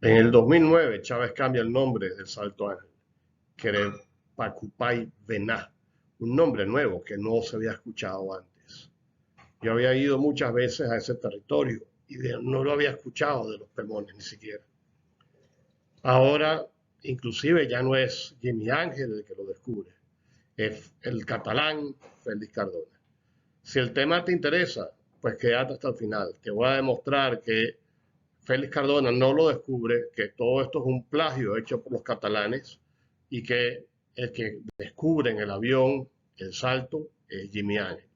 En el 2009, Chávez cambia el nombre del Salto Ángel, Querepacupay Vená, un nombre nuevo que no se había escuchado antes. Yo había ido muchas veces a ese territorio y no lo había escuchado de los Pemones ni siquiera. Ahora, inclusive, ya no es Jimmy Ángel el que lo descubre, es el catalán Félix Cardona. Si el tema te interesa, pues quédate hasta el final. Te voy a demostrar que Félix Cardona no lo descubre, que todo esto es un plagio hecho por los catalanes y que el que descubre en el avión el salto es Jimmy Ángel.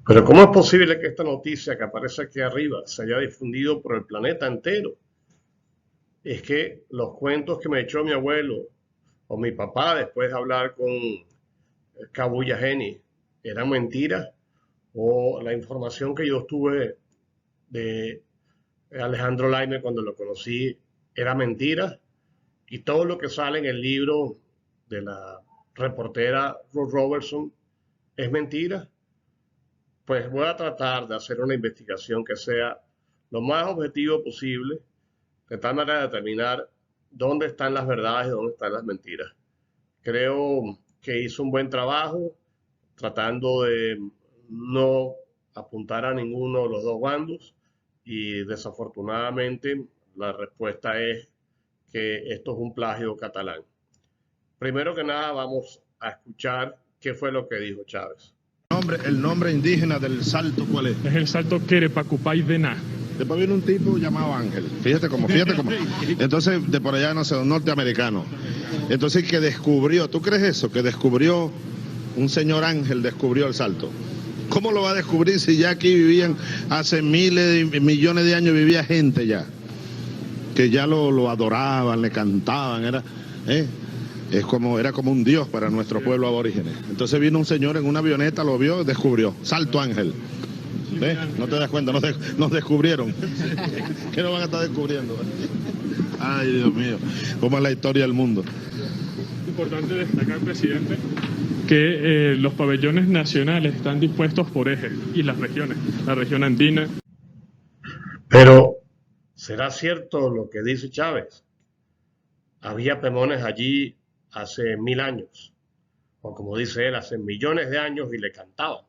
Pero ¿cómo es posible que esta noticia que aparece aquí arriba se haya difundido por el planeta entero? Es que los cuentos que me echó mi abuelo o mi papá después de hablar con Kabuya Geni eran mentiras, o la información que yo tuve de Alejandro Laime cuando lo conocí era mentira, y todo lo que sale en el libro de la reportera Ruth Robertson es mentira. Pues voy a tratar de hacer una investigación que sea lo más objetivo posible, de tal manera de determinar dónde están las verdades y dónde están las mentiras. Creo que hizo un buen trabajo tratando de no apuntar a ninguno de los dos bandos, y desafortunadamente la respuesta es que esto es un plagio catalán. Primero que nada vamos a escuchar qué fue lo que dijo Chávez. El nombre indígena del salto, ¿cuál es? Es el salto Querepacupay Vená. Después viene un tipo llamado Ángel. Fíjate cómo. Entonces, de por allá, no sé, un norteamericano. Entonces, que descubrió, ¿tú crees eso? Que descubrió, un señor Ángel descubrió el salto. ¿Cómo lo va a descubrir si ya aquí vivían, hace miles de millones de años vivía gente ya? Que ya lo adoraban, le cantaban, era como un dios para nuestro pueblo aborígenes. Entonces vino un señor en una avioneta, lo vio, descubrió, Salto Ángel. ¿Ves? No te das cuenta, nos descubrieron. ¿Qué nos van a estar descubriendo? Ay, Dios mío, cómo es la historia del mundo. Importante destacar, presidente, que los pabellones nacionales están dispuestos por ejes y las regiones, la región andina. Pero, ¿será cierto lo que dice Chávez? Había Pemones allí hace 1000 años, o como dice él, hace millones de años, y le cantaban.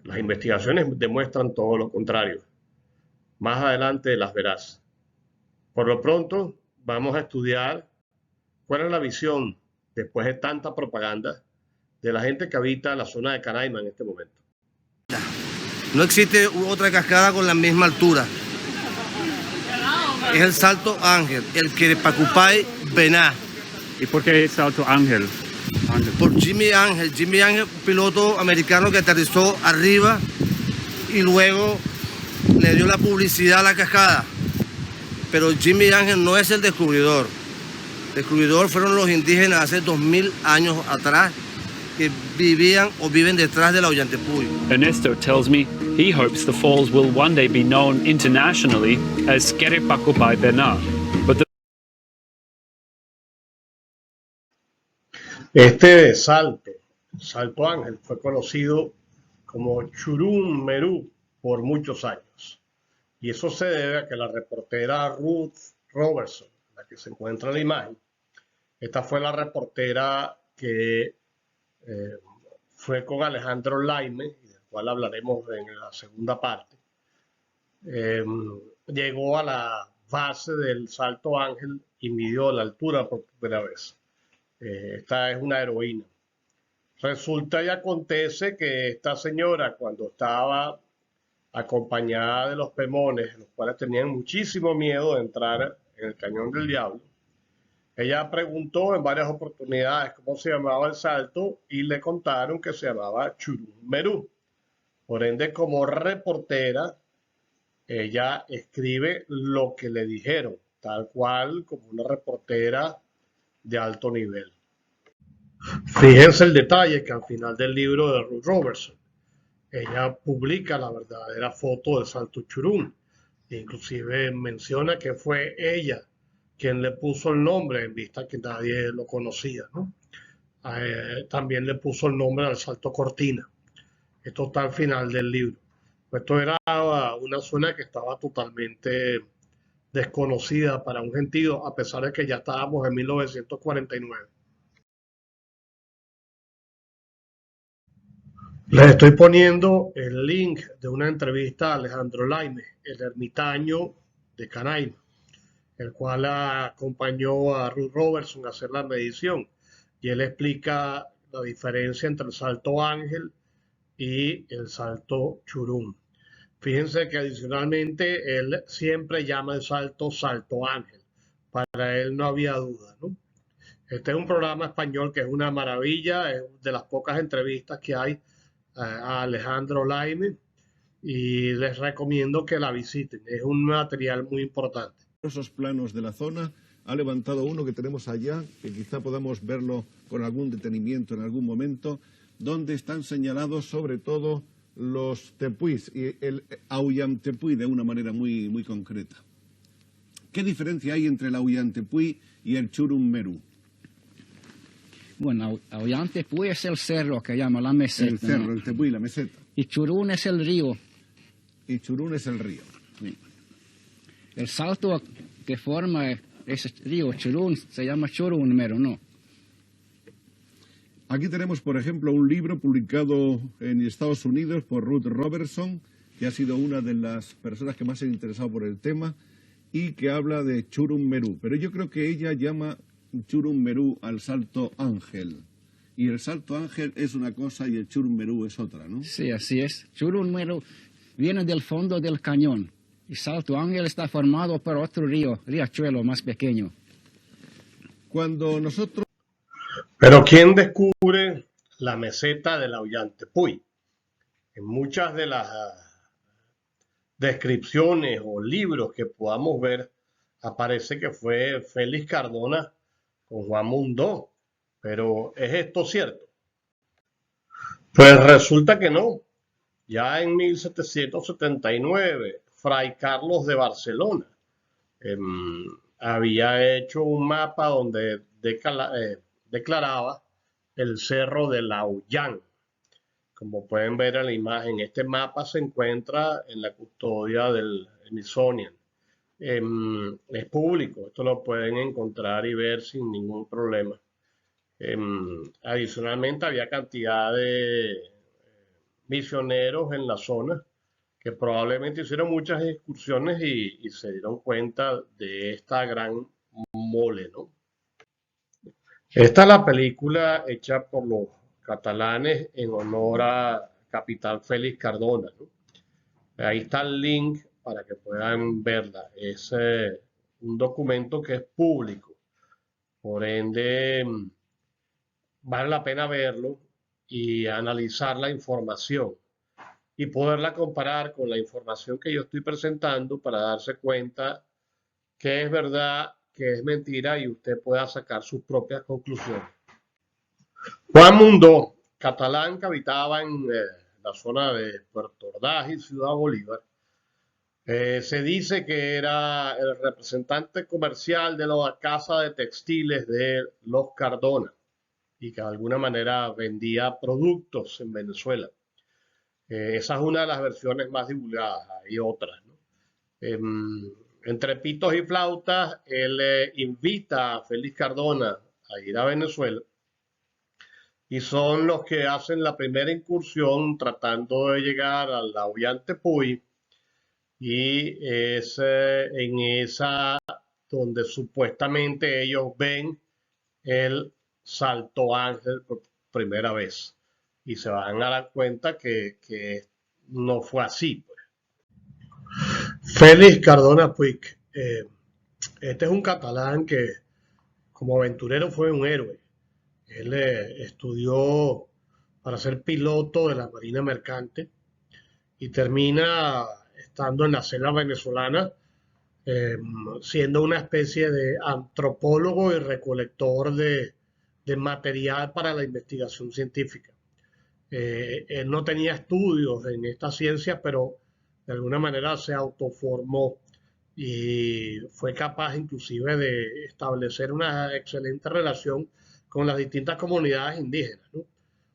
Las investigaciones demuestran todo lo contrario. Más adelante las verás. Por lo pronto, vamos a estudiar cuál es la visión, después de tanta propaganda, de la gente que habita la zona de Canaima en este momento. No existe otra cascada con la misma altura. Es el Salto Ángel, el Querepacupay Vená. ¿Y por qué Salto Ángel? Por Jimmy Ángel. Jimmy Ángel, un piloto americano que aterrizó arriba y luego le dio la publicidad a la cascada. Pero Jimmy Ángel no es el descubridor. El descubridor fueron los indígenas hace 2000 años atrás, que vivían o viven detrás de la Ollantaypuy. Ernesto tells me he hopes the falls will one day be known internationally as Querepacupay Vená. Este Salto Ángel, fue conocido como Churum Merú por muchos años. Y eso se debe a que la reportera Ruth Robertson, la que se encuentra en la imagen, esta fue la reportera que fue con Alejandro Laime, del cual hablaremos en la segunda parte. Llegó a la base del Salto Ángel y midió la altura por primera vez. Esta es una heroína. Resulta y acontece que esta señora, cuando estaba acompañada de los Pemones, los cuales tenían muchísimo miedo de entrar en el Cañón del Diablo, ella preguntó en varias oportunidades cómo se llamaba el salto y le contaron que se llamaba Churum Merú. Por ende, como reportera, ella escribe lo que le dijeron, tal cual como una reportera de alto nivel. Fíjense el detalle que al final del libro de Ruth Robertson, ella publica la verdadera foto del Salto Churum. Inclusive menciona que fue ella quien le puso el nombre, en vista que nadie lo conocía, ¿no? También le puso el nombre al Salto Cortina. Esto está al final del libro. Pues esto era una zona que estaba totalmente desconocida para un gentío, a pesar de que ya estábamos en 1949. Les estoy poniendo el link de una entrevista a Alejandro Laime, el ermitaño de Canaima, el cual acompañó a Ruth Robertson a hacer la medición. Y él explica la diferencia entre el salto Ángel y el salto Churum. Fíjense que adicionalmente él siempre llama el salto Ángel. Para él no había duda, ¿no? Este es un programa español que es una maravilla, es de las pocas entrevistas que hay a Alejandro Laime y les recomiendo que la visiten. Es un material muy importante. Esos planos de la zona ha levantado uno que tenemos allá, que quizá podamos verlo con algún detenimiento en algún momento, donde están señalados sobre todo los tepuís y el Aullantepuy de una manera muy concreta. ¿Qué diferencia hay entre el Aullantepuy y el Churum Meru? Bueno, Aullantepuy es el cerro que llama la meseta. El cerro, ¿no? el Tepuy, la meseta. Y Churún es el río. Y Churún es el río. Sí. El salto que forma ese río Churún se llama Churún Meru, ¿no? Aquí tenemos, por ejemplo, un libro publicado en Estados Unidos por Ruth Robertson, que ha sido una de las personas que más se ha interesado por el tema y que habla de Churum Meru. Pero yo creo que ella llama Churum Meru al salto Ángel. Y el salto Ángel es una cosa y el Churum Meru es otra, ¿no? Sí, así es. Churún Meru viene del fondo del cañón. Y Salto Ángel está formado por otro riachuelo más pequeño. Cuando nosotros... Pero ¿quién descubre la meseta del Aullantepuy? En muchas de las descripciones o libros que podamos ver, aparece que fue Félix Cardona con Juan Mundó. Pero ¿es esto cierto? Pues resulta que no. Ya en 1779, Fray Carlos de Barcelona había hecho un mapa donde declaraba el cerro de Laullán. Como pueden ver en la imagen, este mapa se encuentra en la custodia del Smithsonian. Es público, esto lo pueden encontrar y ver sin ningún problema. Adicionalmente había cantidad de misioneros en la zona que probablemente hicieron muchas excursiones y se dieron cuenta de esta gran mole, ¿no? Esta es la película hecha por los catalanes en honor a capitán Félix Cardona, ¿no? Ahí está el link para que puedan verla. Es un documento que es público, por ende vale la pena verlo y analizar la información y poderla comparar con la información que yo estoy presentando para darse cuenta que es verdad, que es mentira y usted pueda sacar sus propias conclusiones. Juan Mundó, catalán que habitaba en la zona de Puerto Ordaz y Ciudad Bolívar, se dice que era el representante comercial de la casa de textiles de los Cardona y que de alguna manera vendía productos en Venezuela. Esa es una de las versiones más divulgadas, hay otras, ¿no? Entre pitos y flautas, él invita a Félix Cardona a ir a Venezuela y son los que hacen la primera incursión tratando de llegar al Aullantepuy y es en esa donde supuestamente ellos ven el Salto Ángel por primera vez y se van a dar cuenta que no fue así, pues. Félix Cardona Puig, este es un catalán que como aventurero fue un héroe. Él estudió para ser piloto de la Marina Mercante y termina estando en la selva venezolana, siendo una especie de antropólogo y recolector de material para la investigación científica. Él no tenía estudios en esta ciencia, pero de alguna manera se autoformó y fue capaz inclusive de establecer una excelente relación con las distintas comunidades indígenas, ¿no?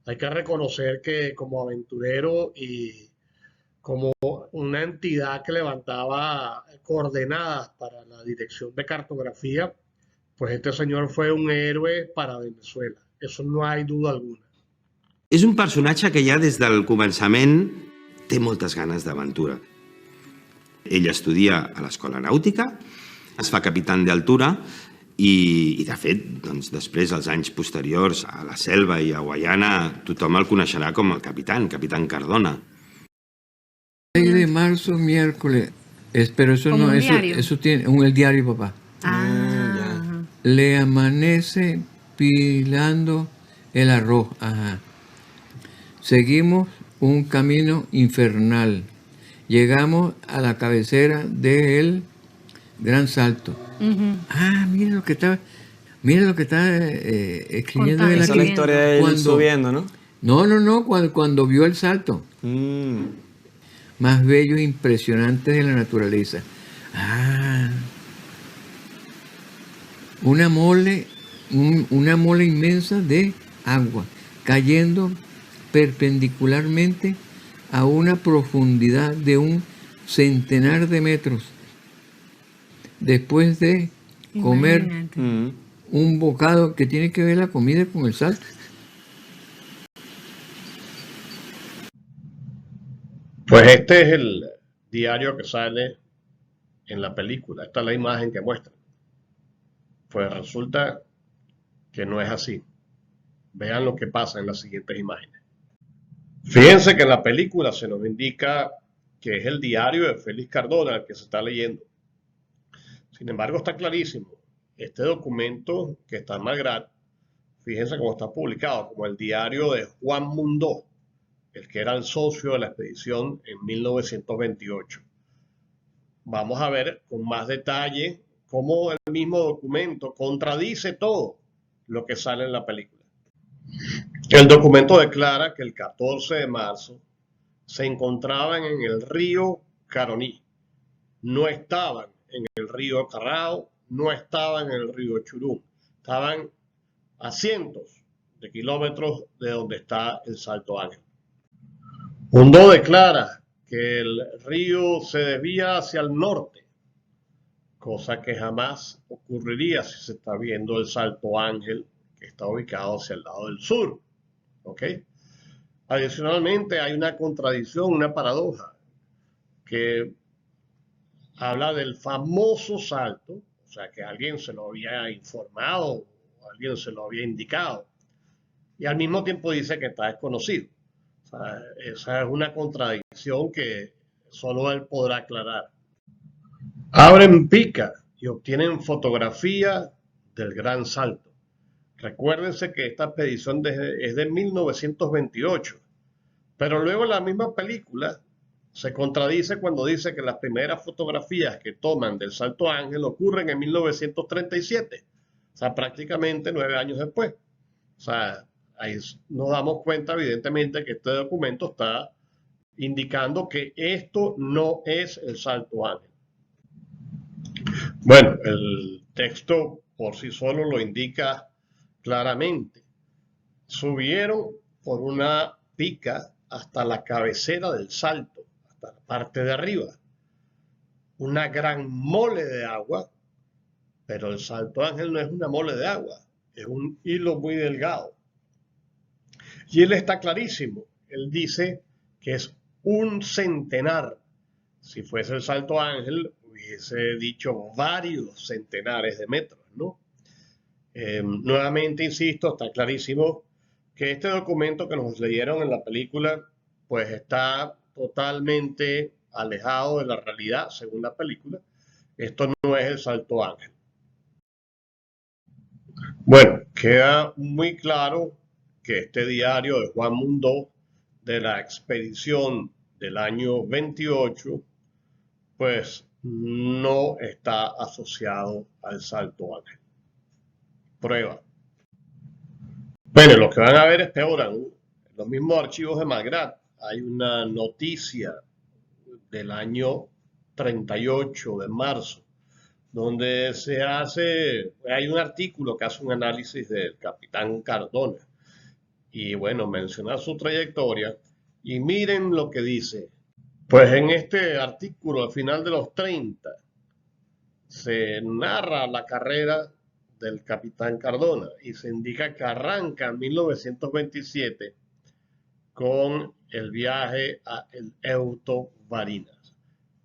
Hay que reconocer que como aventurero y como una entidad que levantaba coordenadas para la dirección de cartografía, pues este señor fue un héroe para Venezuela. Eso no hay duda alguna. És un personatge que ja des del començament té moltes ganes d'aventura. Ell estudia a l'Escola Nàutica, es fa capitán d'altura i de fet, doncs, després, als anys posteriors, a la Selva i a Guayana, tothom el coneixerà com el capitán Cardona. 6 de marzo, miércoles. Pero eso Como no, un eso, diario. eso tiene el diario, papá. Ah, Le amanece pilando el arroz. Ajá. Seguimos un camino infernal. Llegamos a la cabecera del Gran Salto. Ah, mira lo que está escribiendo Contando. él Esa Esa es aquí. la historia de él Cuando- subiendo, ¿no? No, cuando vio el salto. Más bello e impresionante de la naturaleza. Ah, una mole inmensa de agua cayendo perpendicularmente a una profundidad de un centenar de metros. Después de comer imagínate. un bocado que tiene que ver la comida con el salto. Pues este es el diario que sale en la película. Esta es la imagen que muestra. Pues resulta que no es así. Vean lo que pasa en las siguientes imágenes. Fíjense que en la película se nos indica que es el diario de Félix Cardona el que se está leyendo. Sin embargo, está clarísimo. Este documento que está en Malgrat, fíjense cómo está publicado, como el diario de Juan Mundó, el que era el socio de la expedición en 1928. Vamos a ver con más detalle cómo el mismo documento contradice todo lo que sale en la película. El documento declara que el 14 de marzo se encontraban en el río Caroní, no estaban en el río Carrao, no estaban en el río Churum, estaban a cientos de kilómetros de donde está el Salto Ángel. Mundó declara que el río se desvía hacia el norte, cosa que jamás ocurriría si se está viendo el Salto Ángel, que está ubicado hacia el lado del sur. ¿Ok? Adicionalmente, hay una contradicción, una paradoja, que habla del famoso salto, o sea, que alguien se lo había informado, o alguien se lo había indicado, y al mismo tiempo dice que está desconocido. O sea, esa es una contradicción que solo él podrá aclarar. Abren pica y obtienen fotografía del Gran Salto. Recuérdense que esta expedición es de 1928, pero luego la misma película se contradice cuando dice que las primeras fotografías que toman del Salto Ángel ocurren en 1937, o sea, prácticamente 9 años después. O sea, ahí nos damos cuenta evidentemente que este documento está indicando que esto no es el Salto Ángel. Bueno, el texto por sí solo lo indica claramente. Subieron por una pica hasta la cabecera del salto, hasta la parte de arriba. Una gran mole de agua, pero el Salto Ángel no es una mole de agua, es un hilo muy delgado. Y él está clarísimo, él dice que es un centenar. Si fuese el Salto Ángel, hubiese dicho varios centenares de metros, ¿no? Nuevamente, insisto, está clarísimo que este documento que nos leyeron en la película, pues está totalmente alejado de la realidad, según la película. Esto no es el Salto Ángel. Bueno, queda muy claro que este diario de Juan Mundó de la expedición del año 28, pues no está asociado al Salto Ángel. Prueba. Bueno, lo que van a ver es peor aún. En los mismos archivos de Malgrat hay una noticia del año 38 de marzo, donde hay un artículo que hace un análisis del capitán Cardona. Y bueno, menciona su trayectoria y miren lo que dice. Pues en este artículo, al final de los 30, se narra la carrera del capitán Cardona y se indica que arranca en 1927 con el viaje a el Euto Varinas.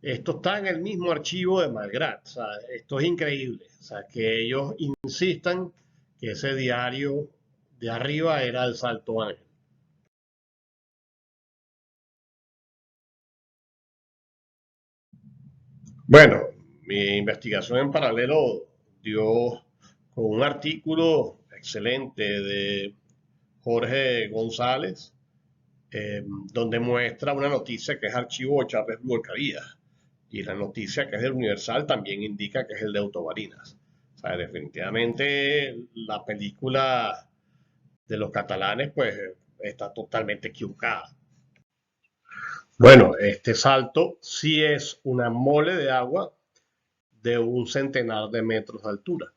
Esto está en el mismo archivo de Malgrat. O sea, esto es increíble. O sea, que ellos insistan que ese diario de arriba era el Salto Ángel. Bueno, mi investigación en paralelo dio con un artículo excelente de Jorge González, donde muestra una noticia que es archivo de Charles Blue Alcarías, y la noticia que es del Universal también indica que es el de Euto Varinas. O sea, definitivamente la película de los catalanes pues está totalmente equivocada. Bueno, este salto sí es una mole de agua de un centenar de metros de altura.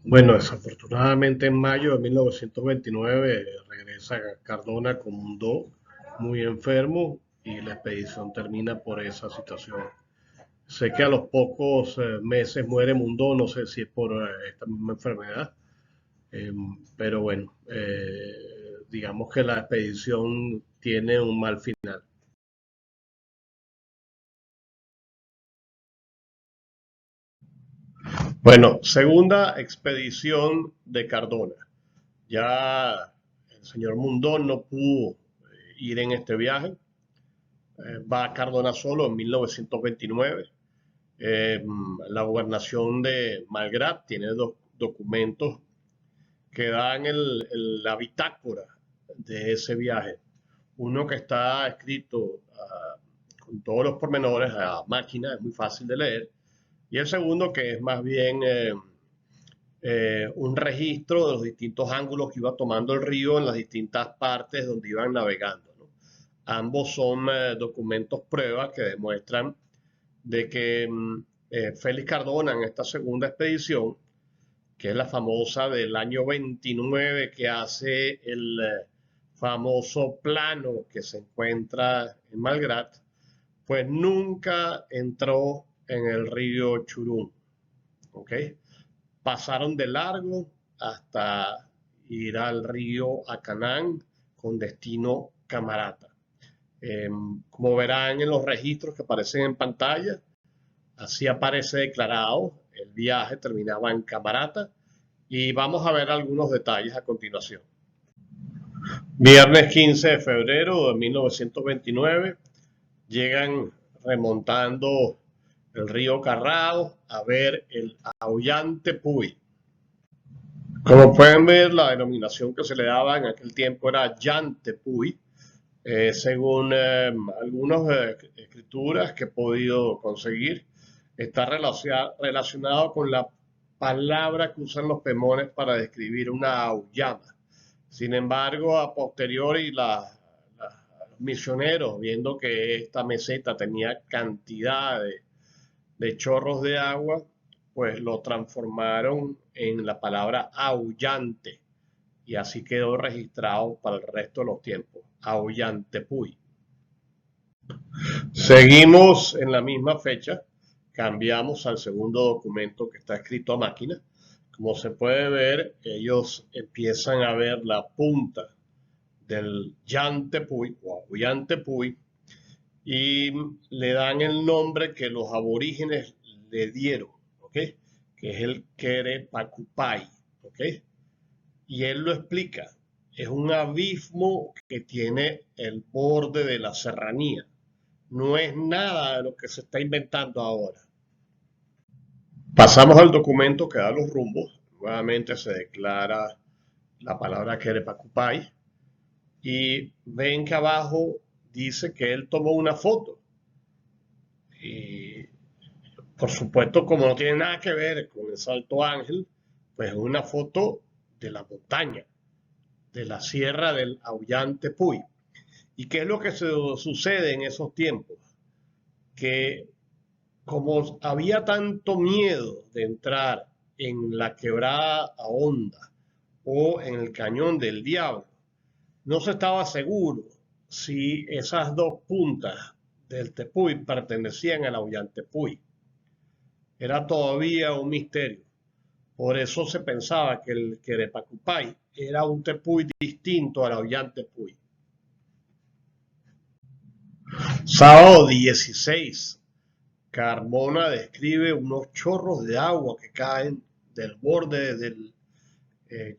Bueno, desafortunadamente en mayo de 1929 regresa Cardona con Mundó muy enfermo y la expedición termina por esa situación. Sé que a los pocos meses muere Mundó, no sé si es por esta misma enfermedad, pero bueno, digamos que la expedición tiene un mal final. Bueno, segunda expedición de Cardona. Ya el señor Mundó no pudo ir en este viaje. Va Cardona solo en 1929. La gobernación de Malgrat tiene dos documentos que dan la bitácora de ese viaje. Uno que está escrito con todos los pormenores a máquina, es muy fácil de leer. Y el segundo que es más bien un registro de los distintos ángulos que iba tomando el río en las distintas partes donde iban navegando, ¿no? Ambos son documentos pruebas que demuestran de que Félix Cardona en esta segunda expedición, que es la famosa del año 29, que hace el famoso plano que se encuentra en Malgrat, pues nunca entró en el río Churún. ¿Ok? Pasaron de largo hasta ir al río Acanán con destino Camarata. Como verán en los registros que aparecen en pantalla, así aparece declarado, el viaje terminaba en Camarata y vamos a ver algunos detalles a continuación. Viernes 15 de febrero de 1929, llegan remontando el río Carrao a ver el Aullante Puy. Como pueden ver, la denominación que se le daba en aquel tiempo era Llante Puy, según algunas escrituras que he podido conseguir, está relacionado con la palabra que usan los pemones para describir una auyama. Sin embargo, a posteriori, los misioneros, viendo que esta meseta tenía cantidad de chorros de agua, pues lo transformaron en la palabra aullante y así quedó registrado para el resto de los tiempos, Aullante Puy. Seguimos en la misma fecha, cambiamos al segundo documento que está escrito a máquina. Como se puede ver, ellos empiezan a ver la punta del Llante Puy o Aullante Puy y le dan el nombre que los aborígenes le dieron, ¿ok? Que es el Querepacupay, ¿ok? Y él lo explica, es un abismo que tiene el borde de la serranía, no es nada de lo que se está inventando ahora. Pasamos al documento que da los rumbos, nuevamente se declara la palabra Querepacupay y ven que abajo dice que él tomó una foto y por supuesto como no tiene nada que ver con el Salto Ángel, pues es una foto de la montaña, de la sierra del Aullante Puy. ¿Y qué es lo que sucede en esos tiempos? Que como había tanto miedo de entrar en la quebrada a Honda o en el Cañón del Diablo, no se estaba seguro si esas dos puntas del Tepuy pertenecían al Ollantaytambo. Era todavía un misterio. Por eso se pensaba que el Querepacupay era un tepuy distinto al Ollantaytambo. Sábado 16, Carmona describe unos chorros de agua que caen del borde del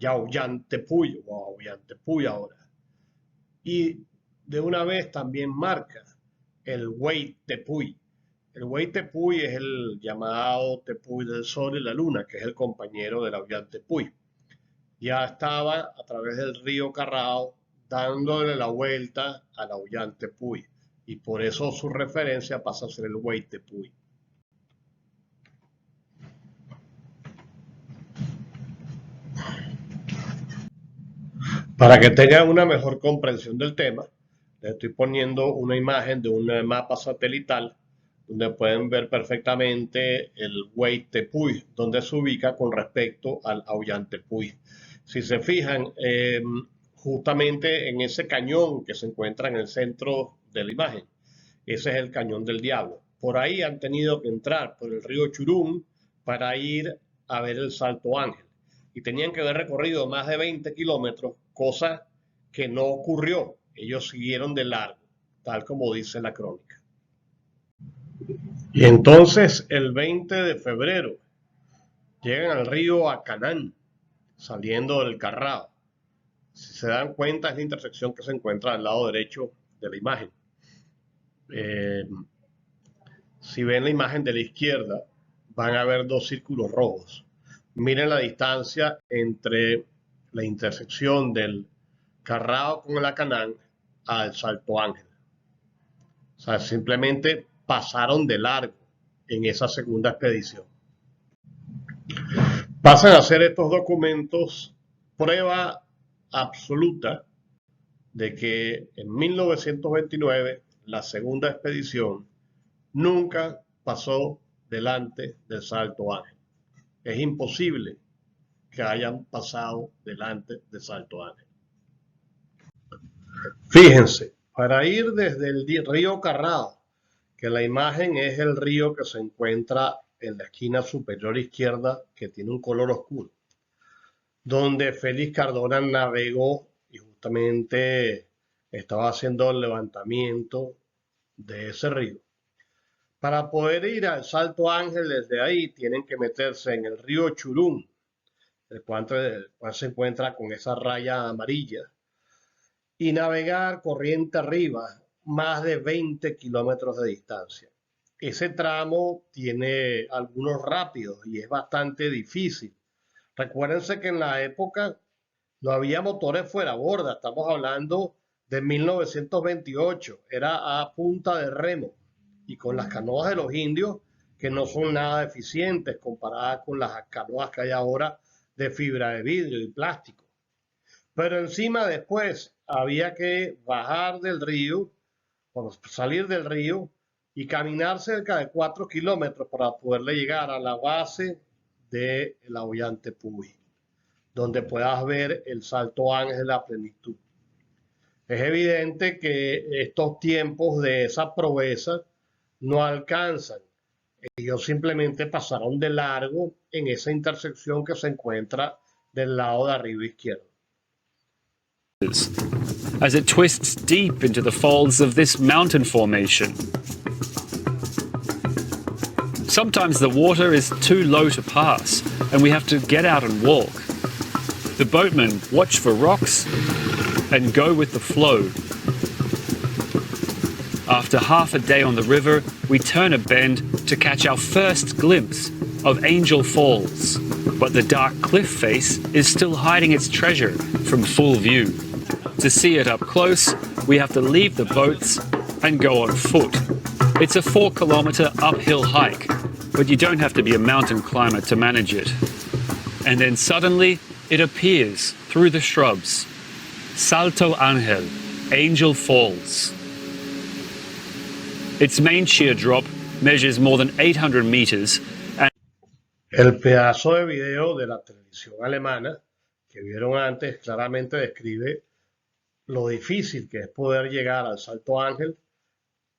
Ollantaytambo o Ollantaytambo ahora. Y de una vez también marca el Huey Tepuy. El Huey Tepuy es el llamado Tepuy del Sol y la Luna, que es el compañero del Ollantaytambo. Ya estaba a través del río Carrao dándole la vuelta al Ollantaytambo y por eso su referencia pasa a ser el Huey Tepuy. Para que tengan una mejor comprensión del tema, les estoy poniendo una imagen de un mapa satelital donde pueden ver perfectamente el Huey Tepuy, donde se ubica con respecto al Ollantaytambo. Si se fijan, justamente en ese cañón que se encuentra en el centro de la imagen, ese es el Cañón del Diablo. Por ahí han tenido que entrar por el río Churún para ir a ver el Salto Ángel. Y tenían que haber recorrido más de 20 kilómetros, cosa que no ocurrió. Ellos siguieron de largo, tal como dice la crónica. Y entonces el 20 de febrero llegan al río Acanán, saliendo del Carrao. Si se dan cuenta, es la intersección que se encuentra al lado derecho de la imagen. Si ven la imagen de la izquierda, van a ver dos círculos rojos. Miren la distancia entre la intersección del Carrao con el Acanán al Salto Ángel. O sea, simplemente pasaron de largo en esa segunda expedición. Pasan a ser estos documentos prueba absoluta de que en 1929 la segunda expedición nunca pasó delante del Salto Ángel. Es imposible que hayan pasado delante del Salto Ángel. Fíjense, para ir desde el río Carrao, que la imagen es el río que se encuentra en la esquina superior izquierda, que tiene un color oscuro, donde Félix Cardona navegó y justamente estaba haciendo el levantamiento de ese río. Para poder ir al Salto Ángel desde ahí tienen que meterse en el río Churún, el cual se encuentra con esa raya amarilla, y navegar corriente arriba más de 20 kilómetros de distancia. Ese tramo tiene algunos rápidos y es bastante difícil. Recuérdense que en la época no había motores fuera borda, estamos hablando de 1928, era a punta de remo y con las canoas de los indios que no son nada eficientes comparadas con las canoas que hay ahora de fibra de vidrio y plástico. Pero encima después había que bajar del río, salir del río y caminar cerca de 4 kilómetros para poderle llegar a la base de la Ollantaytambo, donde puedas ver el Salto Ángel a plenitud. Es evidente que estos tiempos de esa proeza no alcanzan. Ellos simplemente pasaron de largo en esa intersección que se encuentra del lado de arriba izquierdo. As it twists deep into the folds of this mountain formation. Sometimes the water is too low to pass, and we have to get out and walk. The boatmen watch for rocks and go with the flow. After half a day on the river, we turn a bend to catch our first glimpse of Angel Falls, but the dark cliff face is still hiding its treasure from full view. To see it up close, we have to leave the boats and go on foot. It's a 4-kilometer uphill hike, but you don't have to be a mountain climber to manage it. And then suddenly, it appears through the shrubs. Salto Ángel, Angel Falls. Its main sheer drop measures more than 800 meters. El pedazo de video de la televisión alemana que vieron antes claramente describe lo difícil que es poder llegar al Salto Ángel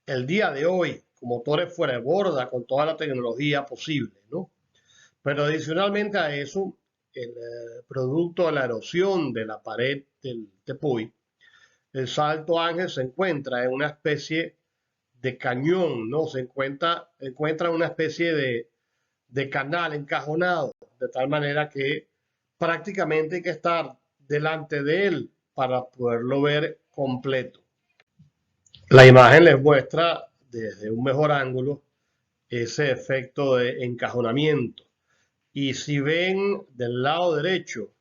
el día de hoy, con motores fuera de borda, con toda la tecnología posible, ¿no? Pero adicionalmente a eso, el producto de la erosión de la pared del Tepuy, el Salto Ángel se encuentra en una especie de cañón, ¿no? Se encuentra una especie de canal encajonado, de tal manera que prácticamente hay que estar delante de él para poderlo ver completo. La imagen les muestra desde un mejor ángulo ese efecto de encajonamiento. Y si ven del lado derecho,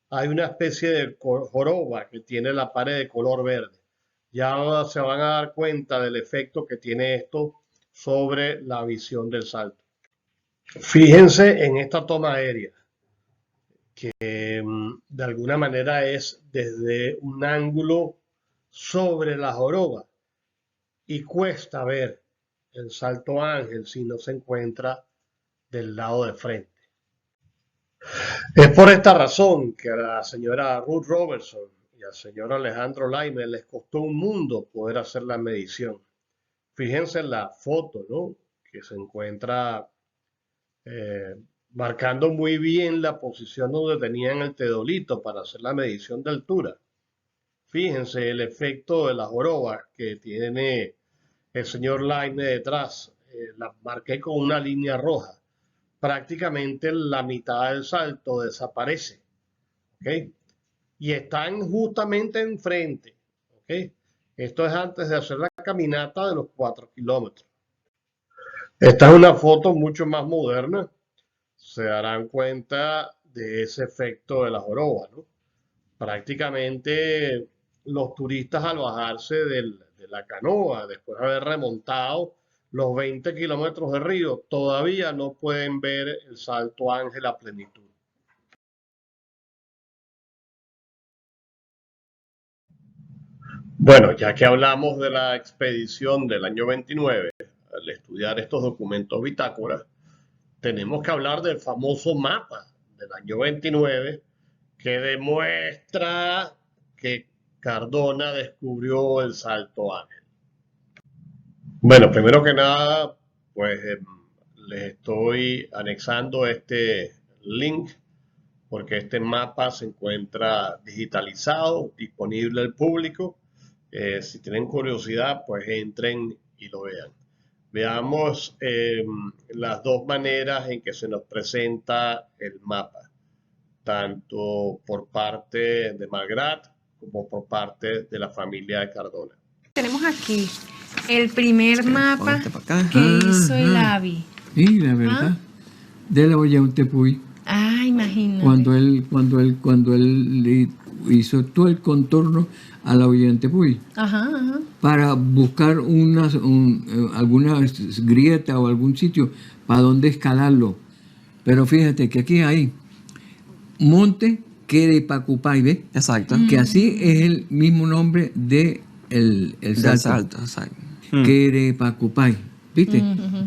hay una especie de joroba que tiene la pared de color verde. Ya se van a dar cuenta del efecto que tiene esto sobre la visión del salto. Fíjense en esta toma aérea, que de alguna manera es desde un ángulo sobre la joroba y cuesta ver el Salto Ángel si no se encuentra del lado de frente. Es por esta razón que a la señora Ruth Robertson y al señor Alejandro Laime les costó un mundo poder hacer la medición. Fíjense en la foto, ¿no? Que se encuentra marcando muy bien la posición donde tenían el teodolito para hacer la medición de altura. Fíjense el efecto de la joroba que tiene el señor Laime detrás. La marqué con una línea roja. Prácticamente la mitad del salto desaparece, ¿ok? Y están justamente enfrente, ¿ok? Esto es antes de hacer la caminata de los 4 kilómetros. Esta es una foto mucho más moderna. Se darán cuenta de ese efecto de la joroba, ¿no? Prácticamente los turistas al bajarse de la canoa, después de haber remontado los 20 kilómetros de río, todavía no pueden ver el Salto Ángel a plenitud. Bueno, ya que hablamos de la expedición del año 29, al estudiar estos documentos bitácoras, tenemos que hablar del famoso mapa del año 29 que demuestra que Cardona descubrió el Salto Ángel. Bueno, primero que nada, pues les estoy anexando este link porque este mapa se encuentra digitalizado, disponible al público. Si tienen curiosidad, pues entren y lo vean. Veamos las dos maneras en que se nos presenta el mapa, tanto por parte de Malgrat como por parte de la familia de Cardona. Tenemos aquí el primer mapa que hizo el AVI. Sí, la verdad. De la olla Tepuy. Ah, imagínate. Cuando él le hizo todo el contorno a la olla Tepuy. Ajá. Para buscar alguna grieta o algún sitio para donde escalarlo. Pero fíjate que aquí hay Monte Querepacupay, ¿ves? Exacto. Que así es el mismo nombre de el salto. Exacto. Querepacupay, ¿viste?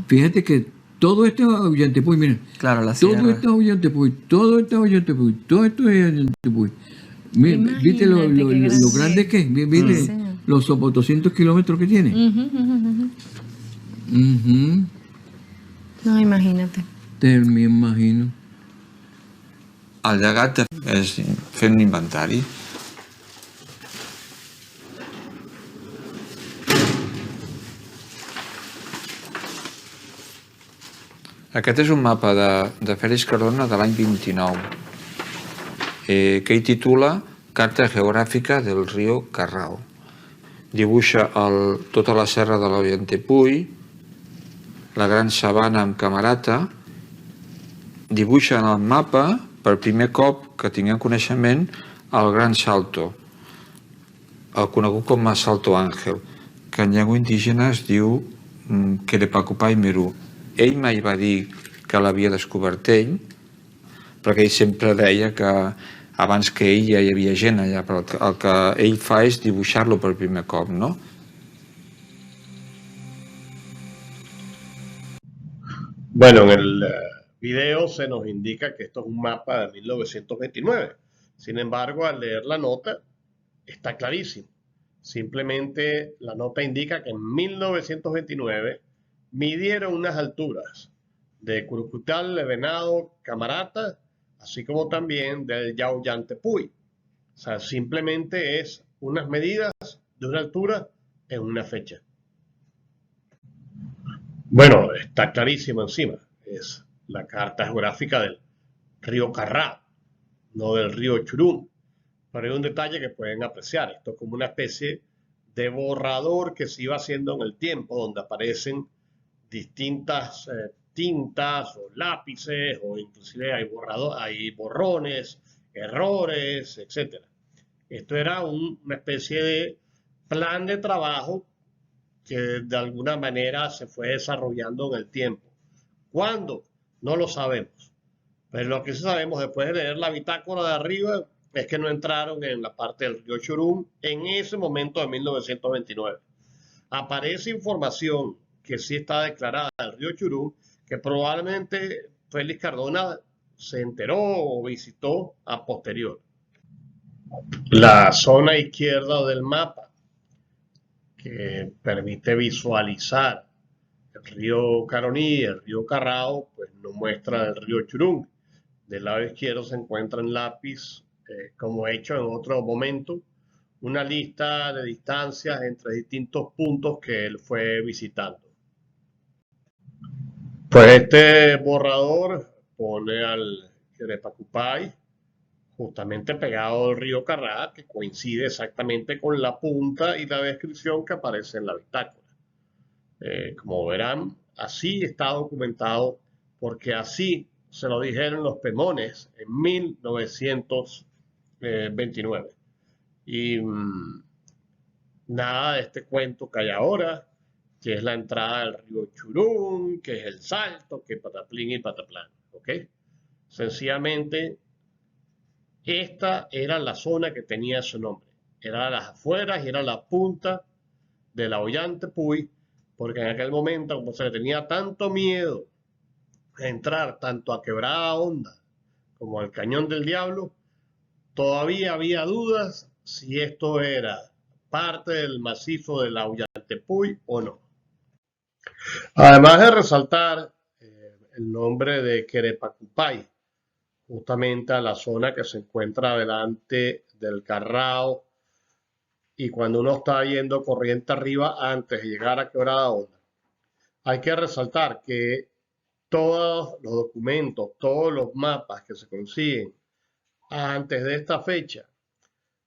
Fíjate que todo esto es Ollantaypuy, mira. Claro, la todo sierra. esto es Ollantaypuy, todo esto es Ollantaypuy, todo esto es Ollantaypuy. Mira, ¿viste lo grande que es? ¿Viste Sí, los 200 kilómetros que tiene? No, imagínate. Me imagino. El llegat és fer un inventari. Aquest és un mapa de Félix Cardona de l'any 29, que hi titula Carta geogràfica del riu Carral. Dibuixa tota la serra de l'Ollantaypuy, la gran sabana amb Camarata, dibuixa en el mapa, per primer cop que tinguem coneixement, el Gran Salto, el conegut com a Salto Ángel, que en llengua indígena es diu Querepacupay Meru. Ell mai va dir que l'havia descobert ell, perquè ell sempre deia que abans que ell ja hi havia gent allà, però el que ell fa és dibuixar-lo per primer cop, no? Bueno, en el video se nos indica que esto es un mapa de 1929. Sin embargo, al leer la nota, está clarísimo. Simplemente la nota indica que en 1929 midieron unas alturas de Curucutal, Venado, Camarata, así como también del Yauyantepui. O sea, simplemente es unas medidas de una altura en una fecha. Bueno, está clarísimo encima. Es la carta geográfica del río Carrá, no del río Churum. Pero hay un detalle que pueden apreciar. Esto es como una especie de borrador que se iba haciendo en el tiempo, donde aparecen distintas tintas o lápices, o inclusive hay borrones, errores, etc. Esto era una especie de plan de trabajo que de alguna manera se fue desarrollando en el tiempo. ¿Cuándo? No lo sabemos. Pero lo que sí sabemos después de leer la bitácora de arriba es que no entraron en la parte del río Churum en ese momento de 1929. Aparece información que sí está declarada del río Churum, que probablemente Félix Cardona se enteró o visitó a posterior. La zona izquierda del mapa, que permite visualizar el río Caroní y el río Carrao, pues nos muestra el río Churum. Del lado izquierdo se encuentra en lápiz, como he hecho en otro momento, una lista de distancias entre distintos puntos que él fue visitando. Pues este borrador pone al Querepacupay justamente pegado al río Carrá, que coincide exactamente con la punta y la descripción que aparece en la bitácora. Como verán, así está documentado, porque así se lo dijeron los pemones en 1929. Y nada de este cuento que hay ahora, que es la entrada del río Churum, que es el salto, que pataplín y pataplán, ¿ok? Sencillamente, esta era la zona que tenía su nombre. Era las afueras y era la punta de la Ollantepui, porque en aquel momento, como se le tenía tanto miedo a entrar tanto a Quebrada Honda como al Cañón del Diablo, todavía había dudas si esto era parte del macizo de la Ollantepui o no. Además de resaltar el nombre de Querepacupay, justamente a la zona que se encuentra delante del Carrao, y cuando uno está yendo corriente arriba antes de llegar a Quebrada Honda, hay que resaltar que todos los documentos, todos los mapas que se consiguen antes de esta fecha,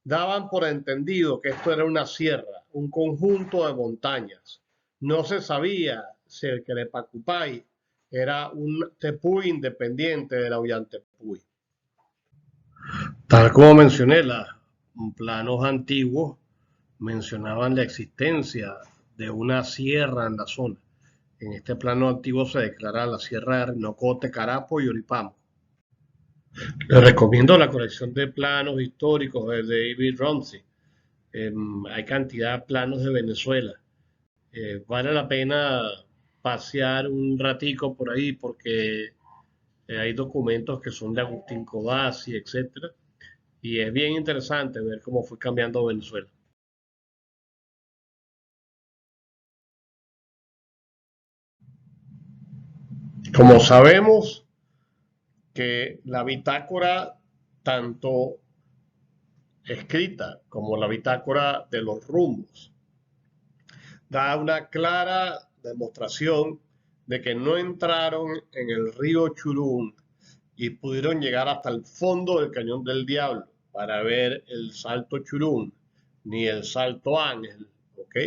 daban por entendido que esto era una sierra, un conjunto de montañas. No se sabía si el Querepacupay era un tepuy independiente de la Ollantepui. Tal como mencioné, los planos antiguos mencionaban la existencia de una sierra en la zona. En este plano antiguo se declara la sierra de Rinocote, Carapo y Oripamo. Les recomiendo la colección de planos históricos de David Rumsey. Hay cantidad de planos de Venezuela. Vale la pena pasear un ratico por ahí porque hay documentos que son de Agustín Codazzi, etc. Y es bien interesante ver cómo fue cambiando Venezuela. Como sabemos que la bitácora, tanto escrita como la bitácora de los rumbos, da una clara demostración de que no entraron en el río Churum y pudieron llegar hasta el fondo del Cañón del Diablo para ver el Salto Churum ni el Salto Ángel, ¿ok?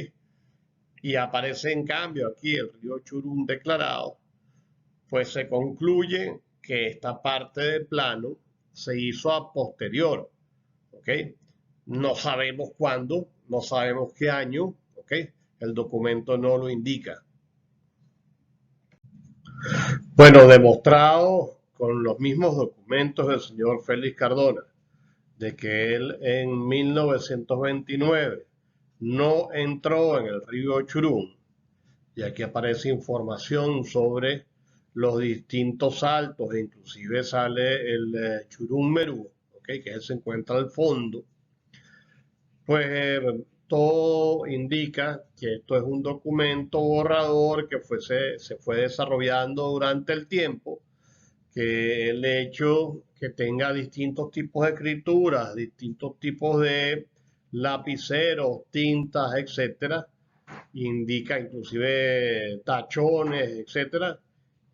Y aparece en cambio aquí el río Churum declarado, pues se concluye que esta parte del plano se hizo a posterior, ¿ok? No sabemos cuándo, no sabemos qué año, ¿ok? El documento no lo indica. Bueno, demostrado con los mismos documentos del señor Félix Cardona, de que él en 1929 no entró en el río Churum, y aquí aparece información sobre los distintos saltos, e inclusive sale el Churum Merú, ¿okay? Que él se encuentra al fondo. Pues todo indica que esto es un documento borrador que se fue desarrollando durante el tiempo, que el hecho que tenga distintos tipos de escrituras, distintos tipos de lapiceros, tintas, etcétera, indica inclusive tachones, etcétera,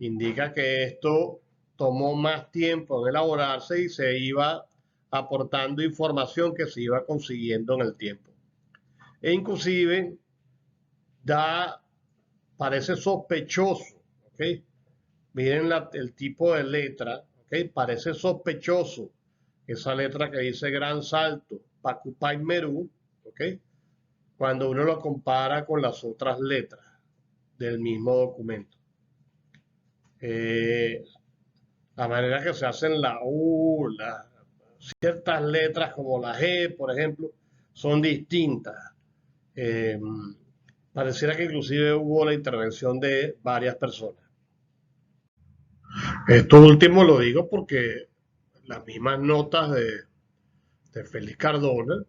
indica que esto tomó más tiempo en elaborarse y se iba aportando información que se iba consiguiendo en el tiempo. E inclusive parece sospechoso, ¿ok? Miren el tipo de letra, ¿ok? Parece sospechoso esa letra que dice Gran Salto, Pacupay Merú, ¿ok? Cuando uno lo compara con las otras letras del mismo documento. La manera que se hacen la U, ciertas letras como la G, por ejemplo, son distintas. Pareciera que inclusive hubo la intervención de varias personas. Esto último lo digo porque las mismas notas de Félix Cardona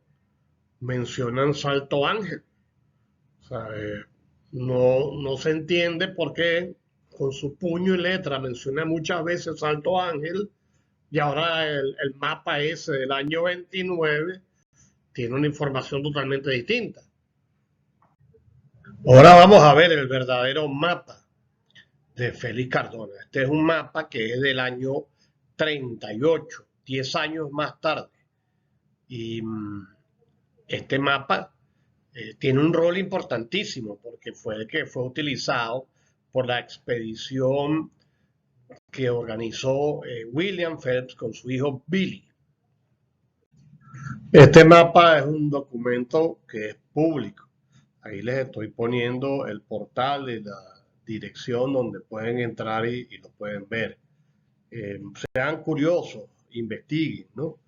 mencionan Salto Ángel. O sea, no se entiende por qué con su puño y letra menciona muchas veces Salto Ángel y ahora el mapa ese del año 29 tiene una información totalmente distinta. Ahora vamos a ver el verdadero mapa de Félix Cardona. Este es un mapa que es del año 38, 10 años más tarde. Y este mapa tiene un rol importantísimo porque fue el que fue utilizado por la expedición que organizó William Phelps con su hijo Billy. Este mapa es un documento que es público. Ahí les estoy poniendo el portal y la dirección donde pueden entrar y lo pueden ver. Sean curiosos, investiguen, ¿no?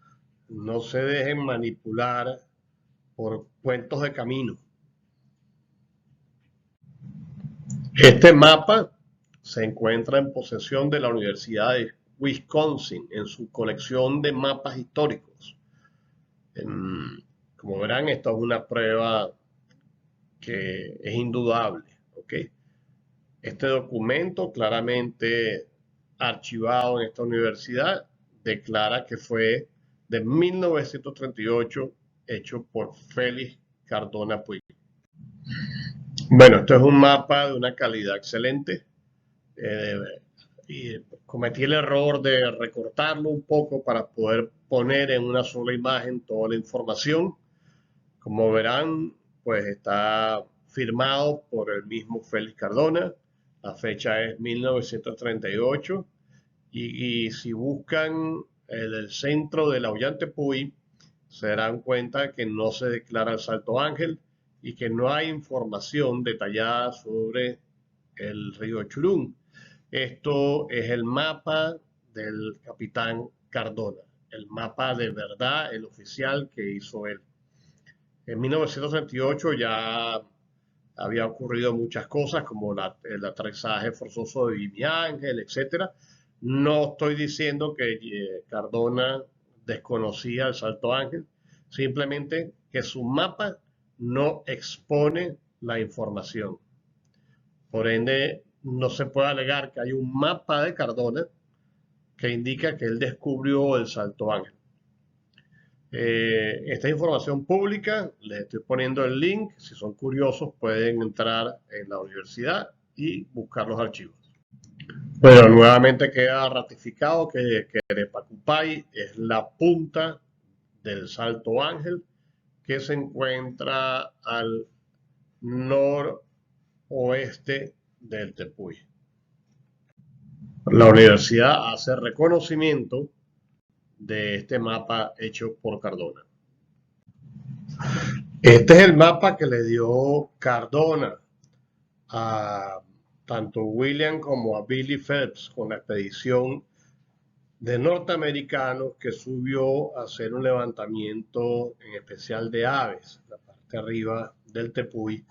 No se dejen manipular por cuentos de camino. Este mapa se encuentra en posesión de la Universidad de Wisconsin en su colección de mapas históricos. Como verán, esta es una prueba que es indudable, ¿ok? Este documento claramente archivado en esta universidad declara que fue de 1938 hecho por Félix Cardona Puig. Bueno, esto es un mapa de una calidad excelente. Y cometí el error de recortarlo un poco para poder poner en una sola imagen toda la información. Como verán, pues está firmado por el mismo Félix Cardona. La fecha es 1938 y si buscan el centro del Ollantaypuy se darán cuenta que no se declara el Salto Ángel y que no hay información detallada sobre el río Churún. Esto es el mapa del capitán Cardona, el mapa de verdad, el oficial que hizo él. En 1938 ya había ocurrido muchas cosas como el aterrizaje forzoso de Jimmy Ángel, etc. No estoy diciendo que Cardona desconocía el Salto Ángel, simplemente que su mapa no expone la información. Por ende, no se puede alegar que hay un mapa de Cardona que indica que él descubrió el Salto Ángel. Esta información pública, les estoy poniendo el link, si son curiosos pueden entrar en la universidad y buscar los archivos. Bueno, nuevamente queda ratificado que Querepacupay es la punta del Salto Ángel que se encuentra al noroeste del Tepuy. La universidad hace reconocimiento de este mapa hecho por Cardona. Este es el mapa que le dio Cardona a tanto William como a Billy Phelps con la expedición de norteamericanos que subió a hacer un levantamiento en especial de aves, la parte arriba del Tepuy,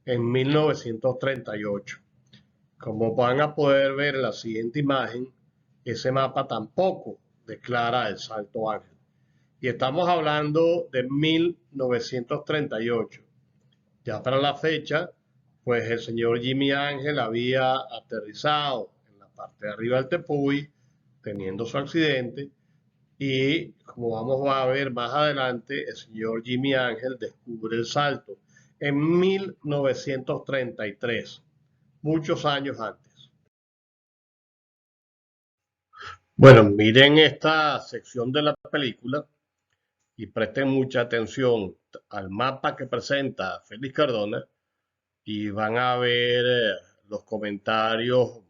en 1938. Como van a poder ver en la siguiente imagen, ese mapa tampoco declara el Salto Ángel. Y estamos hablando de 1938. Ya para la fecha, pues el señor Jimmy Ángel había aterrizado en la parte de arriba del Tepuy, teniendo su accidente, y como vamos a ver más adelante, el señor Jimmy Ángel descubre el salto en 1933, muchos años antes. Bueno, miren esta sección de la película y presten mucha atención al mapa que presenta Félix Cardona y van a ver los comentarios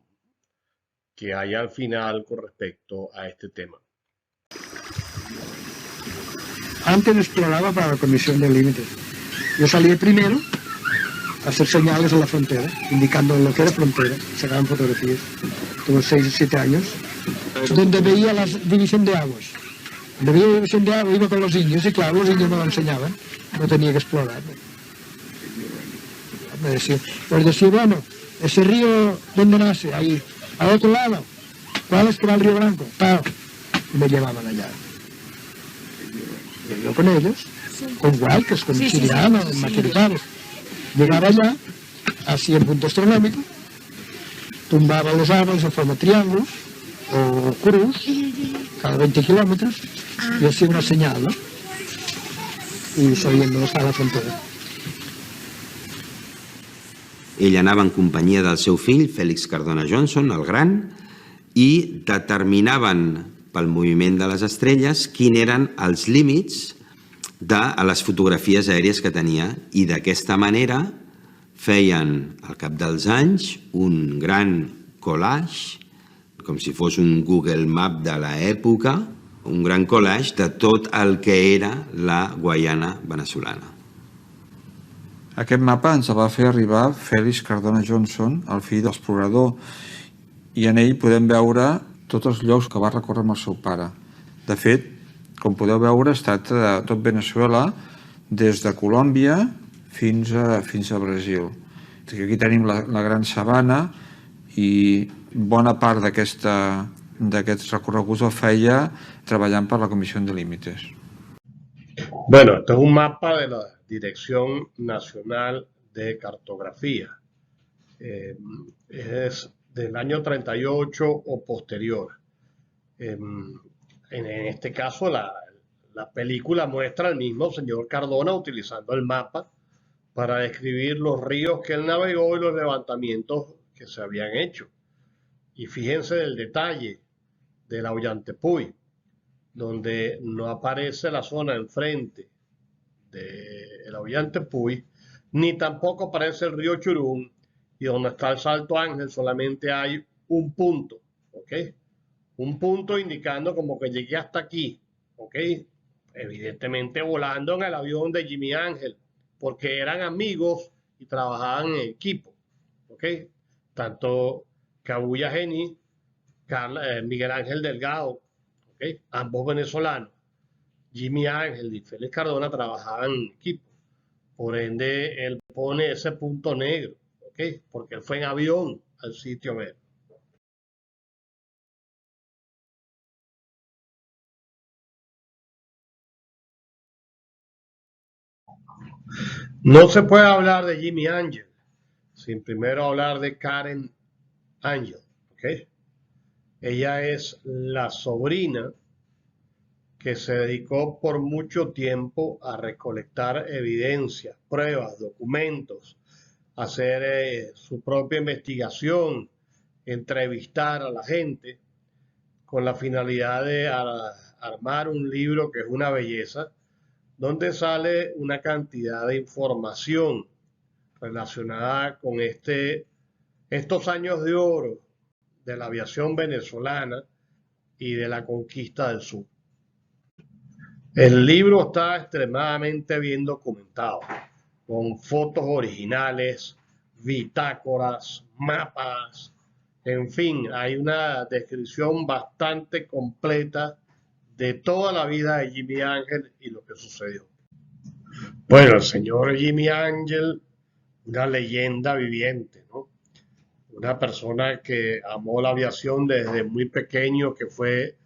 que hay al final con respecto a este tema. Antes exploraba para la Comisión de Límites. Yo salí primero a hacer señales en la frontera, indicando lo que era frontera, sacaban fotografías. Tuve 6 o 7 años, donde veía la división de aguas. Donde veía la división de aguas iba con los indios, y claro, los indios me lo enseñaban, no tenía que explorar. Me decía, pues decía, bueno, ese río, ¿dónde nace? Ahí, al otro lado. ¿Cuál es que va el Río Blanco? ¡Pau! Y me llevaban allá. Y yo con ellos, con Walkers, con Chiriano, maqueritados. Llegaba allá, hacía el punto astronómico, tumbaba los árboles en forma de triángulo o cruz, cada 20 kilómetros, y hacía una señal, ¿no? I seguint-los a la frontera. Ell anava en companyia del seu fill, Félix Cardona Johnson, el gran, i determinaven pel moviment de les estrelles quins eren els límits de les fotografies aèries que tenia, i d'aquesta manera feien al cap dels anys un gran collage, com si fos un Google Map de l'època, un gran collage de tot el que era la Guaiana venezolana. Aquest mapa ens el va fer arribar Félix Cardona Johnson, el fill de l'explorador, i en ell podem veure tots els llocs que va recórrer amb el seu pare. De fet, com podeu veure, ha estat a tot Venezuela, des de Colòmbia fins a Brasil. Aquí tenim la Gran Sabana i bona part d'aquests recorreguts el feia treballant per la Comissió de Límites. Bueno, este es un mapa de la Dirección Nacional de Cartografía. Es del año 38 o posterior. En este caso, la película muestra al mismo señor Cardona utilizando el mapa para describir los ríos que él navegó y los levantamientos que se habían hecho. Y fíjense del detalle de la Ollantaytambo, donde no aparece la zona enfrente de la Ollantaytambo, ni tampoco aparece el río Churún, y donde está el Salto Ángel solamente hay un punto, ¿ok? Un punto indicando como que llegué hasta aquí, ¿ok? Evidentemente volando en el avión de Jimmy Ángel, porque eran amigos y trabajaban en equipo, ¿ok? Tanto Kabuya Geni, Miguel Ángel Delgado, ¿ok? Ambos venezolanos, Jimmy Ángel y Félix Cardona trabajaban en equipo. Por ende, él pone ese punto negro, ¿ok? Porque él fue en avión al sitio a ver. No se puede hablar de Jimmy Ángel sin primero hablar de Karen Ángel, ¿ok? Ella es la sobrina que se dedicó por mucho tiempo a recolectar evidencias, pruebas, documentos, hacer su propia investigación, entrevistar a la gente con la finalidad de armar un libro que es una belleza, donde sale una cantidad de información relacionada con estos años de oro de la aviación venezolana y de la conquista del sur. El libro está extremadamente bien documentado, con fotos originales, bitácoras, mapas, en fin, hay una descripción bastante completa de toda la vida de Jimmy Ángel y lo que sucedió. Bueno, el señor Jimmy Ángel, una leyenda viviente, ¿no? Una persona que amó la aviación desde muy pequeño, que fue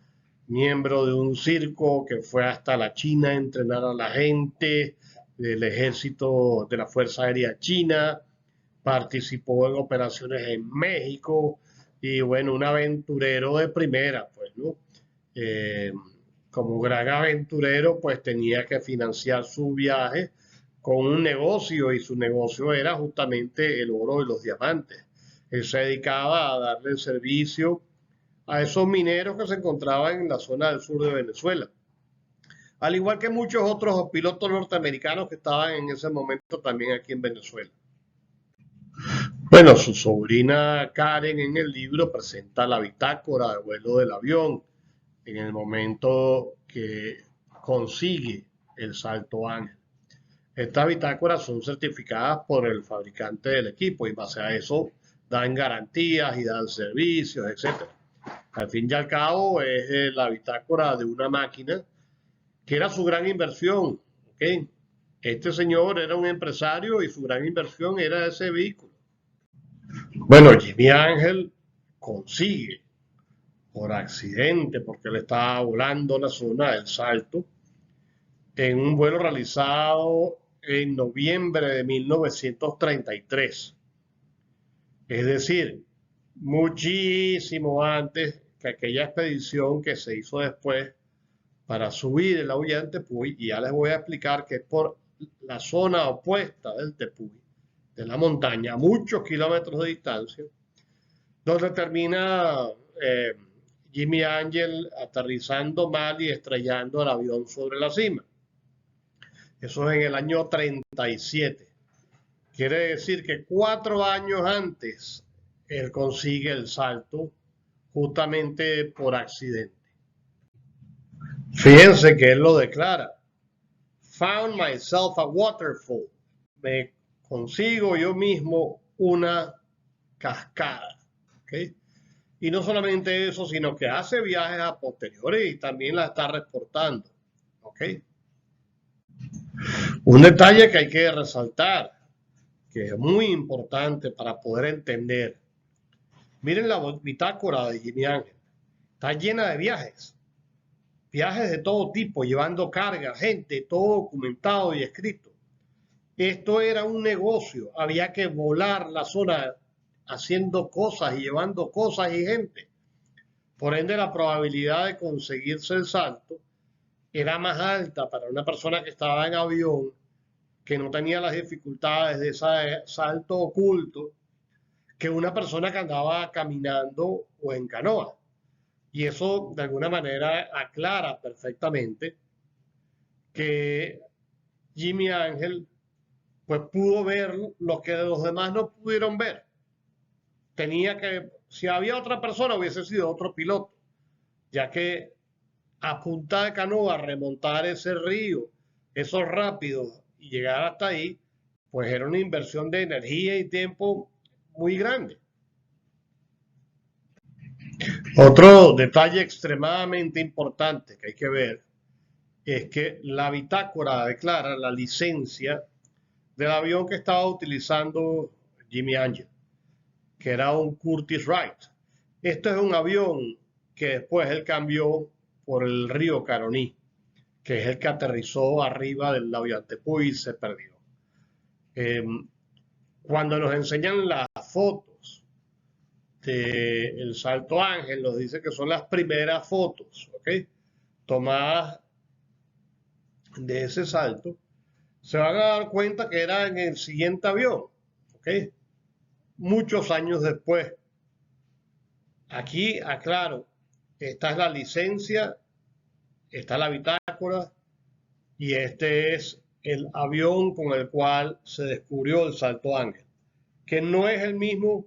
miembro de un circo que fue hasta la China a entrenar a la gente del ejército de la Fuerza Aérea China, participó en operaciones en México y bueno, un aventurero de primera, pues, ¿no? Como gran aventurero, pues tenía que financiar su viaje con un negocio y su negocio era justamente el oro y los diamantes. Él se dedicaba a darle servicio a esos mineros que se encontraban en la zona del sur de Venezuela. Al igual que muchos otros pilotos norteamericanos que estaban en ese momento también aquí en Venezuela. Bueno, su sobrina Karen en el libro presenta la bitácora de vuelo del avión en el momento que consigue el Salto Ángel. Estas bitácoras son certificadas por el fabricante del equipo y base a eso dan garantías y dan servicios, etc. Al fin y al cabo es la bitácora de una máquina que era su gran inversión. ¿Okay? Este señor era un empresario y su gran inversión era ese vehículo. Bueno, Jimmy Ángel consigue por accidente, porque él estaba volando la zona del Salto, en un vuelo realizado en noviembre de 1933. Es decir, muchísimo antes que aquella expedición que se hizo después para subir el Avión Tepuy, y ya les voy a explicar que es por la zona opuesta del Tepuy, de la montaña, a muchos kilómetros de distancia, donde termina Jimmy Ángel aterrizando mal y estrellando el avión sobre la cima. Eso es en el año 37. Quiere decir que 4 años antes él consigue el salto justamente por accidente. Fíjense que él lo declara. Found myself a waterfall. Me consigo yo mismo una cascada. ¿Okay? Y no solamente eso, sino que hace viajes a posteriores y también la está reportando. ¿Okay? Un detalle que hay que resaltar, que es muy importante para poder entender. Miren la bitácora de Jimmy Ángel. Está llena de viajes. Viajes de todo tipo, llevando carga, gente, todo documentado y escrito. Esto era un negocio. Había que volar la zona haciendo cosas y llevando cosas y gente. Por ende, la probabilidad de conseguirse el salto era más alta para una persona que estaba en avión, que no tenía las dificultades de ese salto oculto, que una persona que andaba caminando o en canoa. Y eso de alguna manera aclara perfectamente que Jimmy Ángel pues pudo ver lo que los demás no pudieron ver. Tenía que, si había otra persona hubiese sido otro piloto, ya que a punta de canoa remontar ese río, esos rápidos y llegar hasta ahí, pues era una inversión de energía y tiempo muy grande. Otro detalle extremadamente importante que hay que ver es que la bitácora declara la licencia del avión que estaba utilizando Jimmy Ángel, que era un Curtiss Wright. Este es un avión que después él cambió por el río Caroní, que es el que aterrizó arriba del Avión Tepuy y se perdió. Cuando nos enseñan las fotos del Salto Ángel, nos dice que son las primeras fotos, ¿ok? Tomadas de ese salto, se van a dar cuenta que era en el siguiente avión, ¿ok? Muchos años después. Aquí aclaro, esta es la licencia, esta es la bitácora y este es el avión con el cual se descubrió el Salto Ángel, que no es el mismo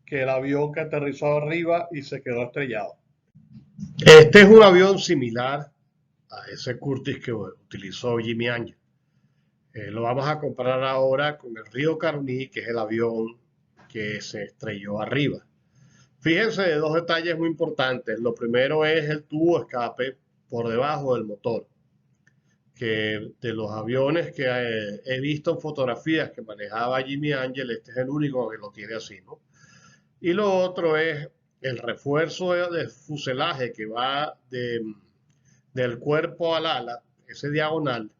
que el avión que aterrizó arriba y se quedó estrellado. Este es un avión similar a ese Curtiss que utilizó Jimmy Ángel. Lo vamos a comparar ahora con el río Caroní, que es el avión que se estrelló arriba. Fíjense de dos detalles muy importantes. Lo primero es el tubo de escape por debajo del motor, que de los aviones que he visto en fotografías que manejaba Jimmy Ángel, este es el único que lo tiene así, ¿no? Y lo otro es el refuerzo de fuselaje que va del cuerpo al ala, ese diagonal,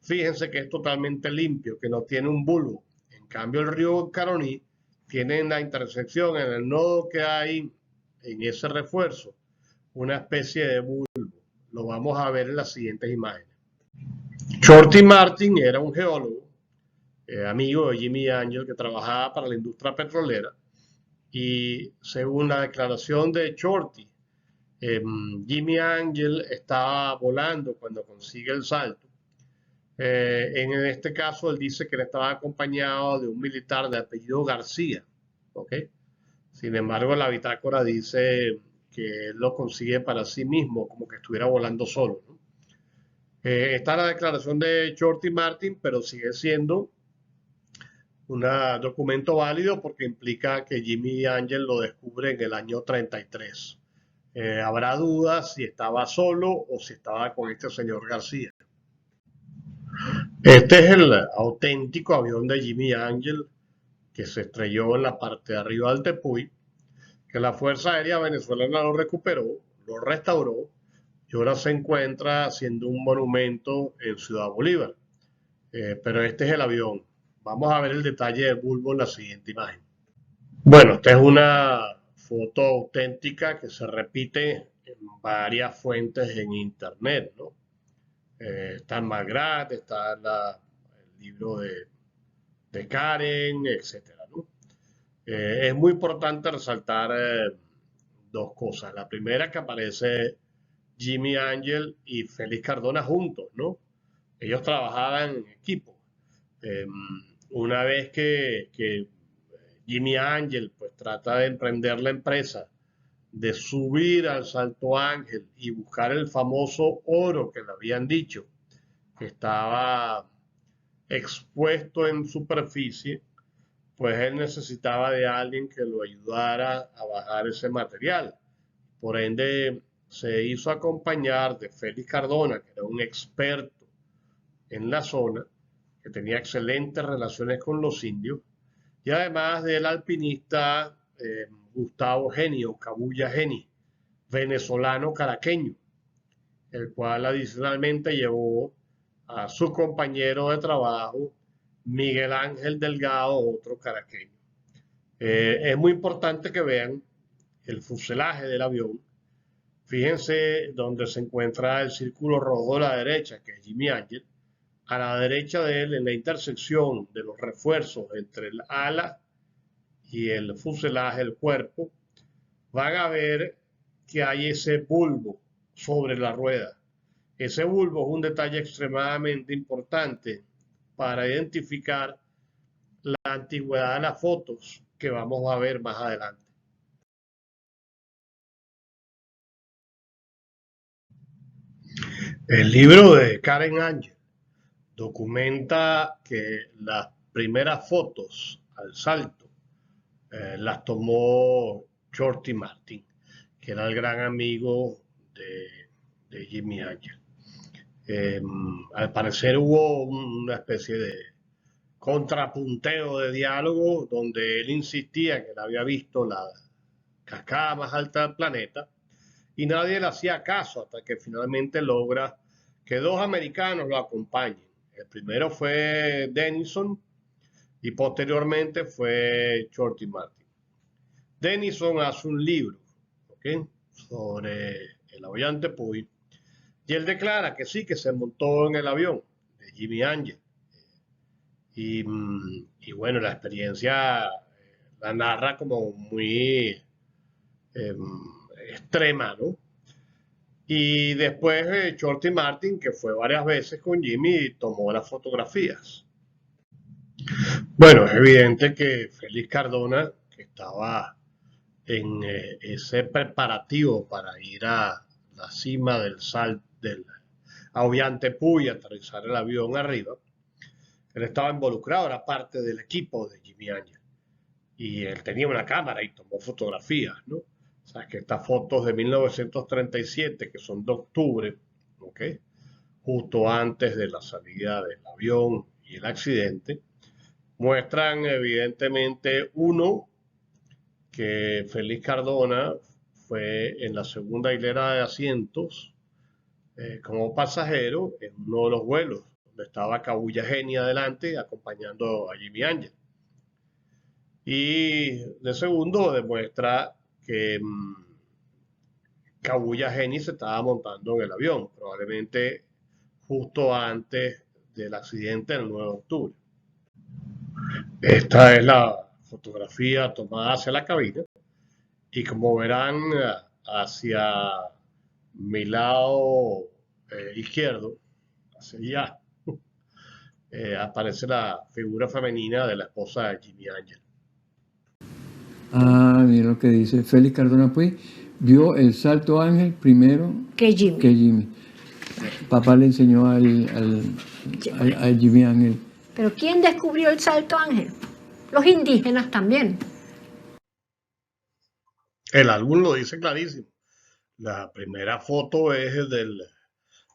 fíjense que es totalmente limpio, que no tiene un bulbo. En cambio, el río Caroní tiene en la intersección, en el nodo que hay en ese refuerzo, una especie de bulbo. Lo vamos a ver en las siguientes imágenes. Shorty Martin era un geólogo, amigo de Jimmy Angel, que trabajaba para la industria petrolera, y según la declaración de Shorty, Jimmy Angel estaba volando cuando consigue el salto. En este caso, él dice que él estaba acompañado de un militar de apellido García. ¿Okay? Sin embargo, la bitácora dice que él lo consigue para sí mismo, como que estuviera volando solo, ¿no? Está la declaración de Shorty Martin, pero sigue siendo un documento válido porque implica que Jimmy Angel lo descubre en el año 33. Habrá dudas si estaba solo o si estaba con este señor García. Este es el auténtico avión de Jimmy Angel que se estrelló en la parte de arriba del Tepuy, que la Fuerza Aérea Venezolana lo recuperó, lo restauró y ahora se encuentra siendo un monumento en Ciudad Bolívar. Pero este es el avión. Vamos a ver el detalle del bulbo en la siguiente imagen. Bueno, esta es una foto auténtica que se repite en varias fuentes en internet, ¿no? Está en Magrat, está en el libro de Karen, etcétera, ¿no? Es muy importante resaltar dos cosas. La primera, que aparece Jimmy Angel y Félix Cardona juntos, ¿no? Ellos trabajaban en equipo. Una vez que Jimmy Angel pues trata de emprender la empresa, de subir al Salto Ángel y buscar el famoso oro que le habían dicho que estaba expuesto en superficie, pues él necesitaba de alguien que lo ayudara a bajar ese material. Por ende, se hizo acompañar de Félix Cardona, que era un experto en la zona, que tenía excelentes relaciones con los indios, y además del alpinista Gustavo Geni o Cabuya Geni, venezolano caraqueño, el cual adicionalmente llevó a su compañero de trabajo Miguel Ángel Delgado, otro caraqueño. Es muy importante que vean el fuselaje del avión. Fíjense donde se encuentra el círculo rojo a la derecha, que es Jimmy Angel. A la derecha de él, en la intersección de los refuerzos entre el ala y el fuselaje, el cuerpo, van a ver que hay ese bulbo sobre la rueda. Ese bulbo es un detalle extremadamente importante para identificar la antigüedad de las fotos que vamos a ver más adelante. El libro de Karen Angel documenta que las primeras fotos al salto las tomó Shorty Martin, que era el gran amigo de Jimmy Angel. Al parecer hubo una especie de contrapunteo de diálogo donde él insistía que él había visto la cascada más alta del planeta y nadie le hacía caso hasta que finalmente logra que dos americanos lo acompañen. El primero fue Denison y posteriormente fue Shorty Martin. Denison hace un libro, ¿okay?, sobre el avión Tepuy, y él declara que sí, que se montó en el avión de Jimmy Angel. Y bueno, la experiencia la narra como muy extrema, ¿no? Y después Shorty Martin, que fue varias veces con Jimmy, tomó las fotografías. Bueno, es evidente que Félix Cardona, que estaba en ese preparativo para ir a la cima del Ollantaytambo y aterrizar el avión arriba, él estaba involucrado, era parte del equipo de Jimmy Angel. Y él tenía una cámara y tomó fotografías, ¿no? O sea, que estas fotos de 1937, que son de octubre, ¿okay?, justo antes de la salida del avión y el accidente, muestran evidentemente, uno, que Félix Cardona fue en la segunda hilera de asientos como pasajero en uno de los vuelos, donde estaba Kaguya Geni adelante acompañando a Jimmy Ángel. Y de segundo demuestra que Kaguya Geni se estaba montando en el avión, probablemente justo antes del accidente del 9 de octubre. Esta es la fotografía tomada hacia la cabina y como verán hacia mi lado izquierdo, hacia allá, aparece la figura femenina de la esposa de Jimmy Ángel. Ah, mira lo que dice. Félix Cardona pues vio el Salto Ángel primero que Jimmy. Papá le enseñó a Jimmy Ángel. Pero ¿quién descubrió el Salto Ángel? Los indígenas también. El álbum lo dice clarísimo. La primera foto es del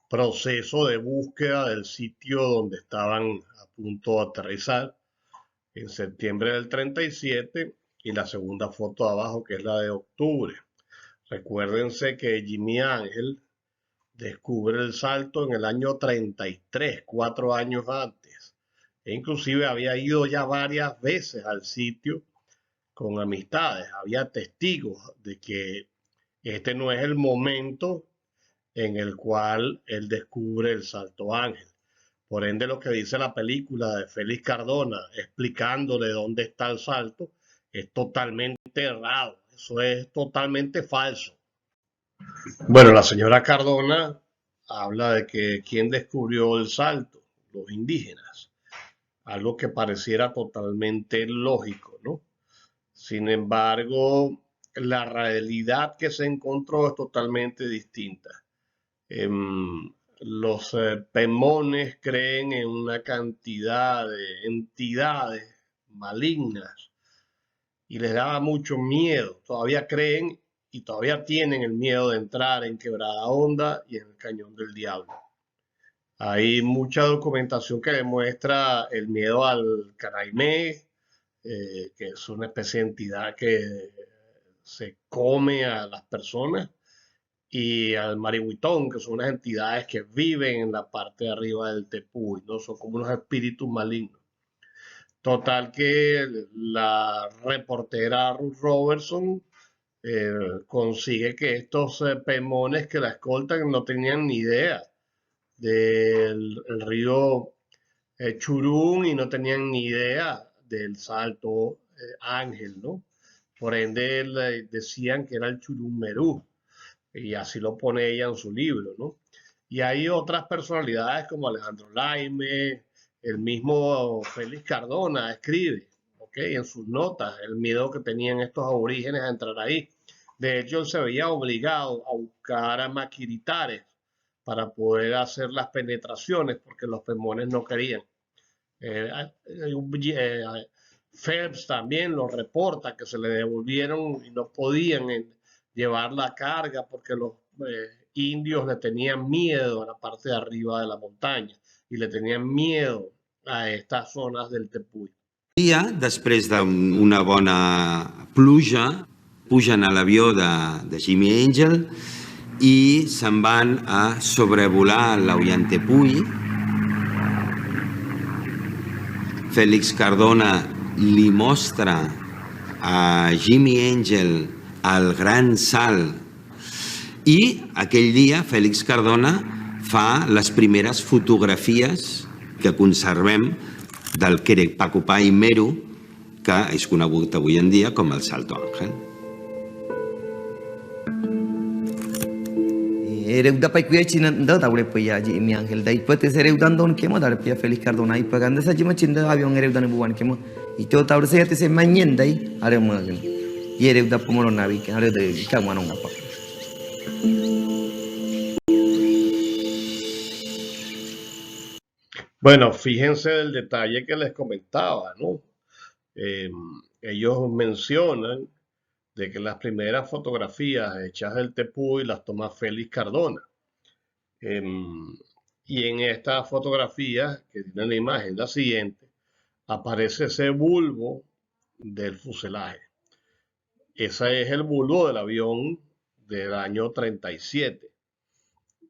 proceso de búsqueda del sitio donde estaban a punto de aterrizar en septiembre del 37 y la segunda foto abajo que es la de octubre. Recuérdense que Jimmy Ángel descubre el Salto en el año 33, 4 años antes. E inclusive había ido ya varias veces al sitio con amistades. Había testigos de que este no es el momento en el cual él descubre el Salto Ángel. Por ende, lo que dice la película de Félix Cardona explicándole dónde está el Salto es totalmente errado. Eso es totalmente falso. Bueno, la señora Cardona habla de que quién descubrió el Salto, los indígenas. Algo que pareciera totalmente lógico, ¿no? Sin embargo, la realidad que se encontró es totalmente distinta. Los pemones creen en una cantidad de entidades malignas y les daba mucho miedo. Todavía creen y todavía tienen el miedo de entrar en Quebrada Honda y en el Cañón del Diablo. Hay mucha documentación que demuestra el miedo al caraimé, que es una especie de entidad que se come a las personas, y al marihuitón, que son unas entidades que viven en la parte de arriba del tepuy, ¿no? Son como unos espíritus malignos. Total que la reportera Ruth Robertson consigue que estos pemones que la escoltan no tenían ni idea del río Churún y no tenían ni idea del Salto Ángel, ¿no? Por ende decían que era el Churummerú y así lo pone ella en su libro, ¿no? Y hay otras personalidades como Alejandro Laime, el mismo Félix Cardona escribe, ¿ok? En sus notas, el miedo que tenían estos aborígenes a entrar ahí. De hecho, él se veía obligado a buscar a maquiritares para poder hacer las penetraciones porque los pemones no querían. Phelps también lo reporta que se le devolvieron y no podían llevar la carga porque los indios le tenían miedo a la parte de arriba de la montaña y le tenían miedo a estas zonas del Tepuy. Dia, després d'una bona pluja, pugen a l'avió de Jimmy Angel i se'n van a sobrevolar l'Ollantaytambo. Félix Cardona li mostra a Jimmy Angel el gran salt i aquell dia Félix Cardona fa les primeres fotografies que conservem del Querepacupai Meru, que és conegut avui en dia com el Salto Ángel. Ereu da paikuya china da daure paya Jimmy Ángel da ipate sereu dan don kemo dar pia Félix Cardona ipaganda sa jima chinda avion ereu dan buwan kemo ito taur se te se manyen dai are magen yereu da pomoro navi ke are de kamano ngapa. Bueno, fíjense del detalle que les comentaba, ¿no? Ellos mencionan de que las primeras fotografías hechas del Tepuy las toma Félix Cardona. Y en esta fotografía, que tiene la imagen, la siguiente, aparece ese bulbo del fuselaje. Ese es el bulbo del avión del año 37.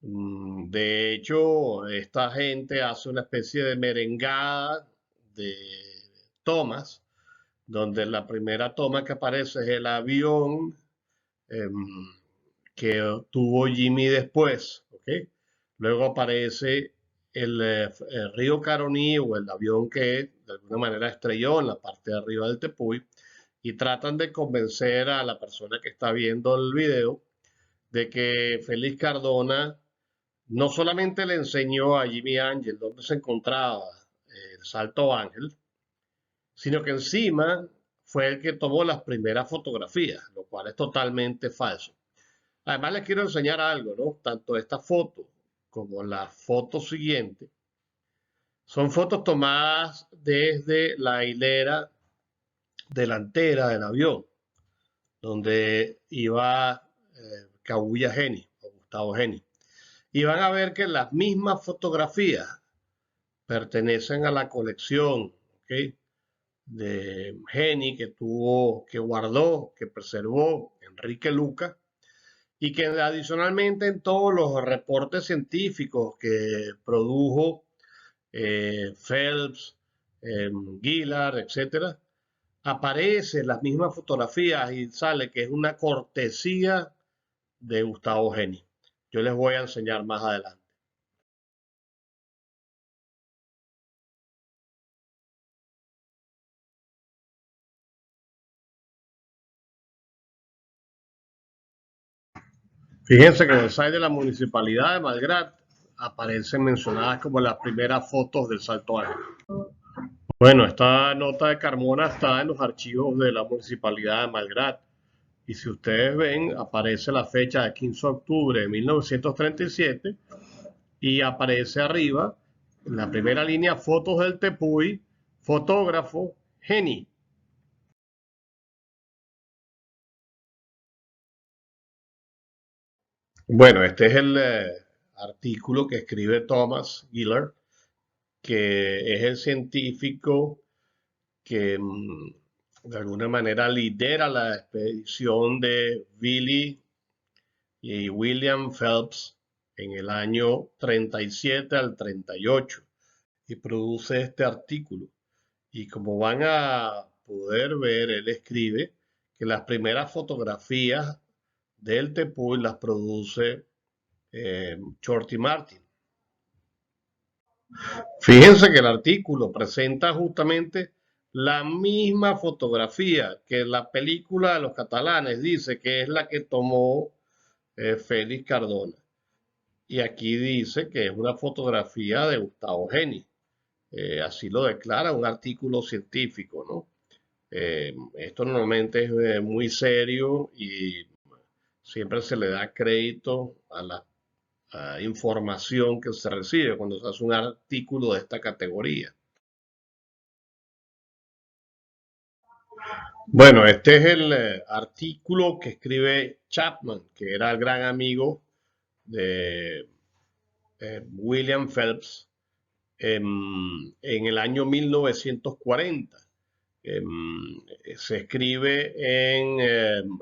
De hecho, esta gente hace una especie de merengada de tomas, donde la primera toma que aparece es el avión que tuvo Jimmy después, ¿ok? Luego aparece el río Caroní, o el avión que de alguna manera estrelló en la parte de arriba del Tepuy, y tratan de convencer a la persona que está viendo el video de que Félix Cardona no solamente le enseñó a Jimmy Ángel dónde se encontraba el Salto Ángel, sino que encima fue el que tomó las primeras fotografías, lo cual es totalmente falso. Además, les quiero enseñar algo, ¿no? Tanto esta foto como la foto siguiente son fotos tomadas desde la hilera delantera del avión, donde iba Kaguya Heni, o Gustavo Heni. Y van a ver que las mismas fotografías pertenecen a la colección, ¿ok?, de Heni, que guardó, que preservó Enrique Luca, y que adicionalmente en todos los reportes científicos que produjo Phelps, Gillard, etcétera, aparecen las mismas fotografías y sale que es una cortesía de Gustavo Heni. Yo les voy a enseñar más adelante. Fíjense que en el site de la Municipalidad de Malgrat aparecen mencionadas como las primeras fotos del Salto Ángel. Bueno, esta nota de Carmona está en los archivos de la Municipalidad de Malgrat. Y si ustedes ven, aparece la fecha de 15 de octubre de 1937 y aparece arriba, en la primera línea, fotos del Tepuy, fotógrafo Heni. Bueno, este es el artículo que escribe Thomas Gillard, que es el científico que de alguna manera lidera la expedición de Billy y William Phelps en el año 37 al 38 y produce este artículo. Y como van a poder ver, él escribe que las primeras fotografías del Tepuy las produce Shorty Martin. Fíjense que el artículo presenta justamente la misma fotografía que la película de los catalanes dice que es la que tomó Félix Cardona. Y aquí dice que es una fotografía de Gustavo Heni. Así lo declara un artículo científico, ¿no? Esto normalmente es muy serio y siempre se le da crédito a la información que se recibe cuando se hace un artículo de esta categoría. Bueno, este es el artículo que escribe Chapman, que era el gran amigo de William Phelps en el año 1940. Se escribe en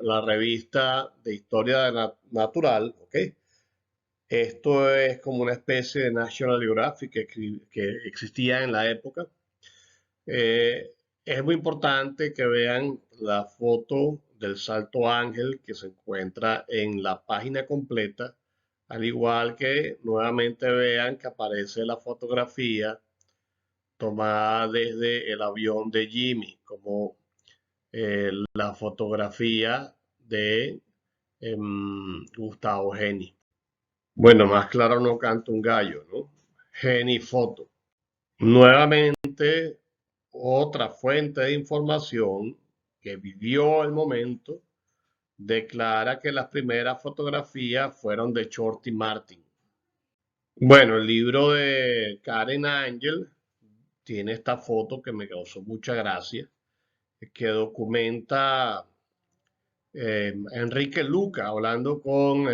la revista de Historia Natural, ¿ok? Esto es como una especie de National Geographic que existía en la época. Es muy importante que vean la foto del Salto Ángel que se encuentra en la página completa, al igual que nuevamente vean que aparece la fotografía tomada desde el avión de Jimmy, como la fotografía de Gustavo Heni. Bueno, más claro no canta un gallo, ¿no? Heni foto. Nuevamente, otra fuente de información que vivió el momento declara que las primeras fotografías fueron de Shorty Martin. Bueno, el libro de Karen Angel tiene esta foto que me causó mucha gracia, que documenta Enrique Luca hablando con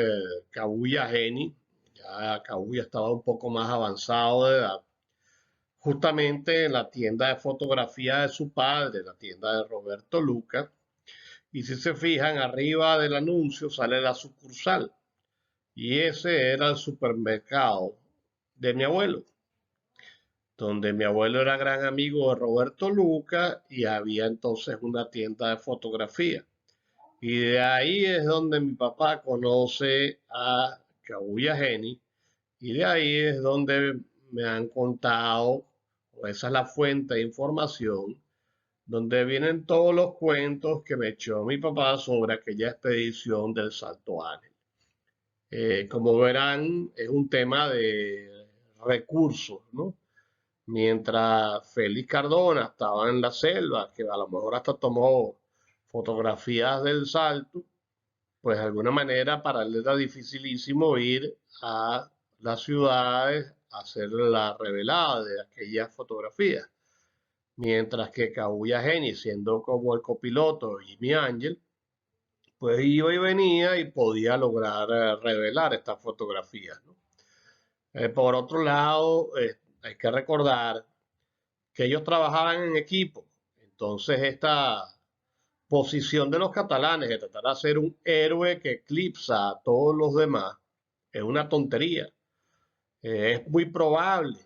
Kaguya Heni. Ya Kaguya estaba un poco más avanzado de edad, justamente en la tienda de fotografía de su padre, la tienda de Roberto Luca, Y si se fijan, arriba del anuncio sale la sucursal. Y ese era el supermercado de mi abuelo, donde mi abuelo era gran amigo de Roberto Luca y había entonces una tienda de fotografía. Y de ahí es donde mi papá conoce a Kaguya Geni y de ahí es donde me han contado, o esa es la fuente de información, donde vienen todos los cuentos que me echó mi papá sobre aquella expedición del Salto Ángel. Como verán, es un tema de recursos, ¿no? Mientras Félix Cardona estaba en la selva, que a lo mejor hasta tomó fotografías del salto, pues de alguna manera para él era dificilísimo ir a las ciudades a hacer la revelada de aquellas fotografías. Mientras que Kaguya Geni, siendo como el copiloto de Jimmy Ángel, pues iba y venía y podía lograr revelar estas fotografías, ¿no? Por otro lado, hay que recordar que ellos trabajaban en equipo. Entonces, esta posición de los catalanes de tratar de ser un héroe que eclipsa a todos los demás es una tontería. Es muy probable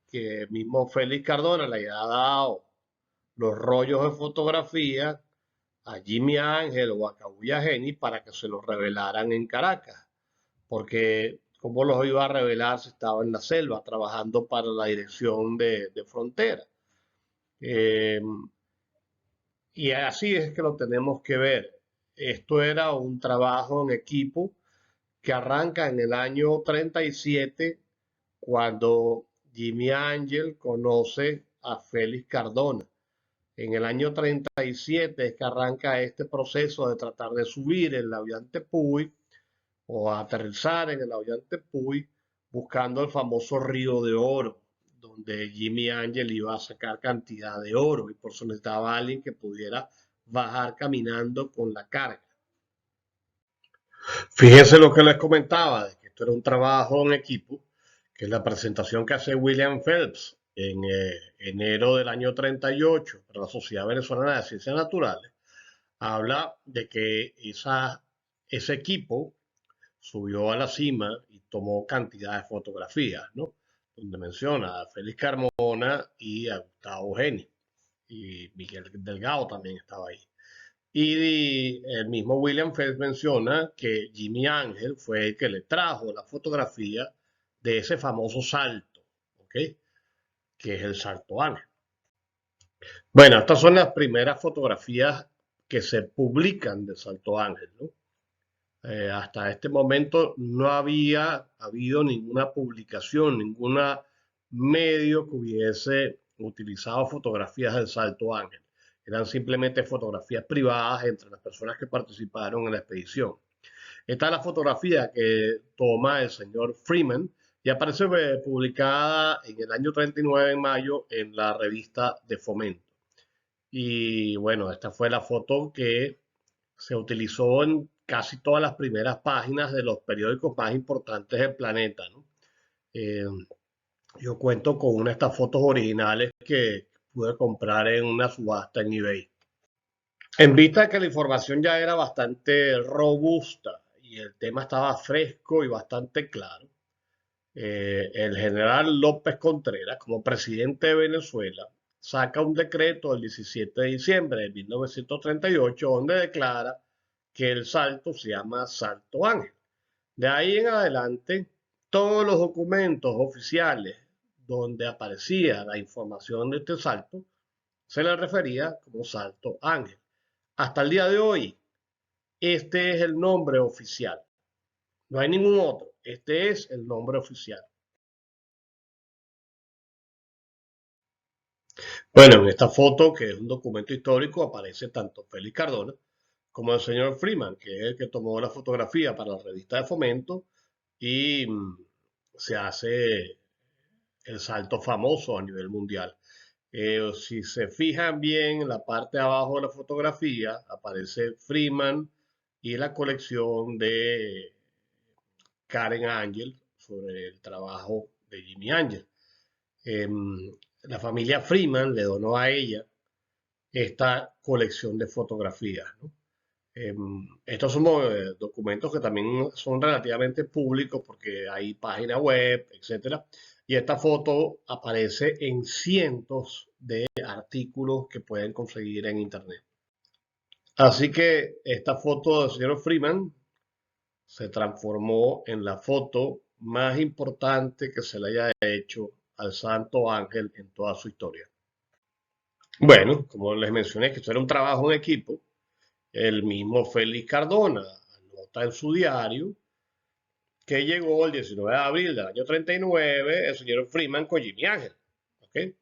que el mismo Félix Cardona le haya dado los rollos de fotografía a Jimmy Ángel o a Kaguya Geni para que se los revelaran en Caracas, porque ¿cómo los iba a revelar si estaba en la selva trabajando para la dirección de frontera? Y así es que lo tenemos que ver. Esto era un trabajo en equipo que arranca en el año 37, cuando Jimmy Ángel conoce a Félix Cardona. En el año 37 es que arranca este proceso de tratar de subir el avión Tepuy o aterrizar en el avión Tepuy buscando el famoso río de oro, donde Jimmy Ángel iba a sacar cantidad de oro y por eso necesitaba alguien que pudiera bajar caminando con la carga. Fíjense lo que les comentaba, de que esto era un trabajo en equipo, que es la presentación que hace William Phelps en enero del año 38 para la Sociedad Venezolana de Ciencias Naturales. Habla de que ese equipo subió a la cima y tomó cantidad de fotografías, ¿no? Donde menciona a Félix Carmona y a Gustavo Geni, y Miguel Delgado también estaba ahí. Y el mismo William Phelps menciona que Jimmy Ángel fue el que le trajo la fotografía de ese famoso salto, ¿ok? Que es el Salto Ángel. Bueno, estas son las primeras fotografías que se publican de Salto Ángel, ¿no? Hasta este momento no había habido ninguna publicación, ningún medio que hubiese utilizado fotografías del Salto Ángel. Eran simplemente fotografías privadas entre las personas que participaron en la expedición. Esta es la fotografía que toma el señor Freeman y aparece publicada en el año 39 en mayo en la revista de Fomento. Y bueno, esta fue la foto que se utilizó en casi todas las primeras páginas de los periódicos más importantes del planeta, ¿no? Yo cuento con una de estas fotos originales que pude comprar en una subasta en eBay. En vista de que la información ya era bastante robusta y el tema estaba fresco y bastante claro, el general López Contreras, como presidente de Venezuela, saca un decreto el 17 de diciembre de 1938 donde declara que el salto se llama Salto Ángel. De ahí en adelante, todos los documentos oficiales donde aparecía la información de este salto se le refería como Salto Ángel. Hasta el día de hoy, este es el nombre oficial. No hay ningún otro. Este es el nombre oficial. Bueno, en esta foto, que es un documento histórico, aparece tanto Félix Cardona como el señor Freeman, que es el que tomó la fotografía para la revista de Fomento y se hace el salto famoso a nivel mundial. Si se fijan bien en la parte de abajo de la fotografía, aparece Freeman y la colección de Karen Ángel sobre el trabajo de Jimmy Ángel. La familia Freeman le donó a ella esta colección de fotografías, ¿no? Estos son documentos que también son relativamente públicos porque hay página web, etcétera. Y esta foto aparece en cientos de artículos que pueden conseguir en internet. Así que esta foto del señor Freeman se transformó en la foto más importante que se le haya hecho al Santo Ángel en toda su historia. Bueno, como les mencioné, que esto era un trabajo en equipo. El mismo Félix Cardona anota en su diario que llegó el 19 de abril del año 39 el señor Freeman con Jimmy Ángel. ¿Okay?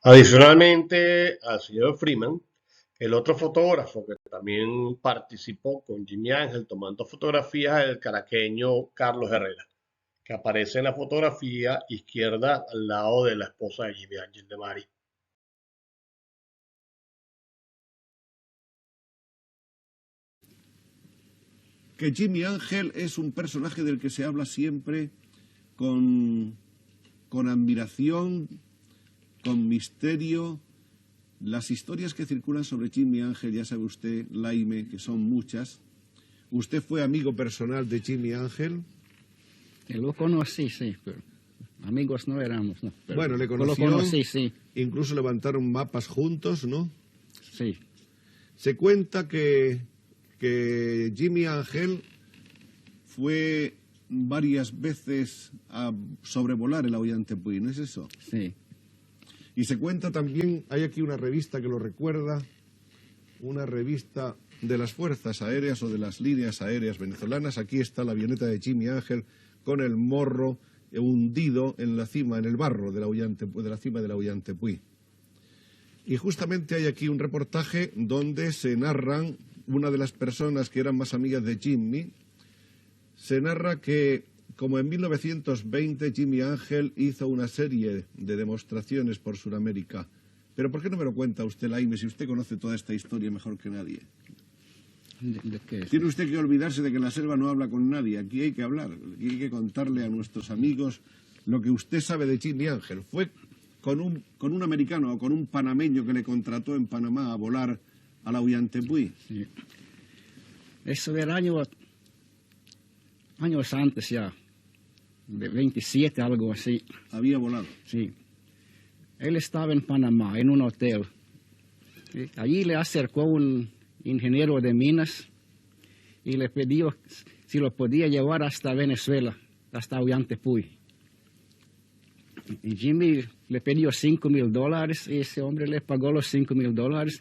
Adicionalmente al señor Freeman, el otro fotógrafo que también participó con Jimmy Ángel tomando fotografías es el caraqueño Carlos Herrera, que aparece en la fotografía izquierda al lado de la esposa de Jimmy Ángel, de Mari. Que Jimmy Ángel es un personaje del que se habla siempre con admiración, con misterio. Las historias que circulan sobre Jimmy Ángel, ya sabe usted, Laime, que son muchas. ¿Usted fue amigo personal de Jimmy Ángel? Lo conocí, sí, pero amigos no éramos, ¿no? Pero bueno, le conoció, lo conocí, sí. Incluso levantaron mapas juntos, ¿no? Sí. Se cuenta que Jimmy Ángel fue varias veces a sobrevolar el Ollantaytambo, ¿no es eso? Sí. Y se cuenta también, hay aquí una revista que lo recuerda, una revista de las Fuerzas Aéreas o de las Líneas Aéreas Venezolanas. Aquí está la avioneta de Jimmy Ángel con el morro hundido en la cima, en el barro de la cima del Ollantaytambo. Y justamente hay aquí un reportaje donde se narran, una de las personas que eran más amigas de Jimmy, se narra que como en 1920 Jimmy Ángel hizo una serie de demostraciones por Sudamérica. Pero ¿por qué no me lo cuenta usted, Laime, si usted conoce toda esta historia mejor que nadie? ¿De qué? Tiene usted que olvidarse de que la selva no habla con nadie. Aquí hay que hablar, aquí hay que contarle a nuestros amigos lo que usted sabe de Jimmy Ángel. Fue con un americano o con un panameño que le contrató en Panamá a volar a la Ollantaytambo. Sí. Eso era años antes ya, de 27, algo así. Había volado. Sí. Él estaba en Panamá, en un hotel. ¿Sí? Allí le acercó un ingeniero de minas y le pidió si lo podía llevar hasta Venezuela, hasta Ollantaytambo. Y Jimmy le pidió $5,000 y ese hombre le pagó los $5,000.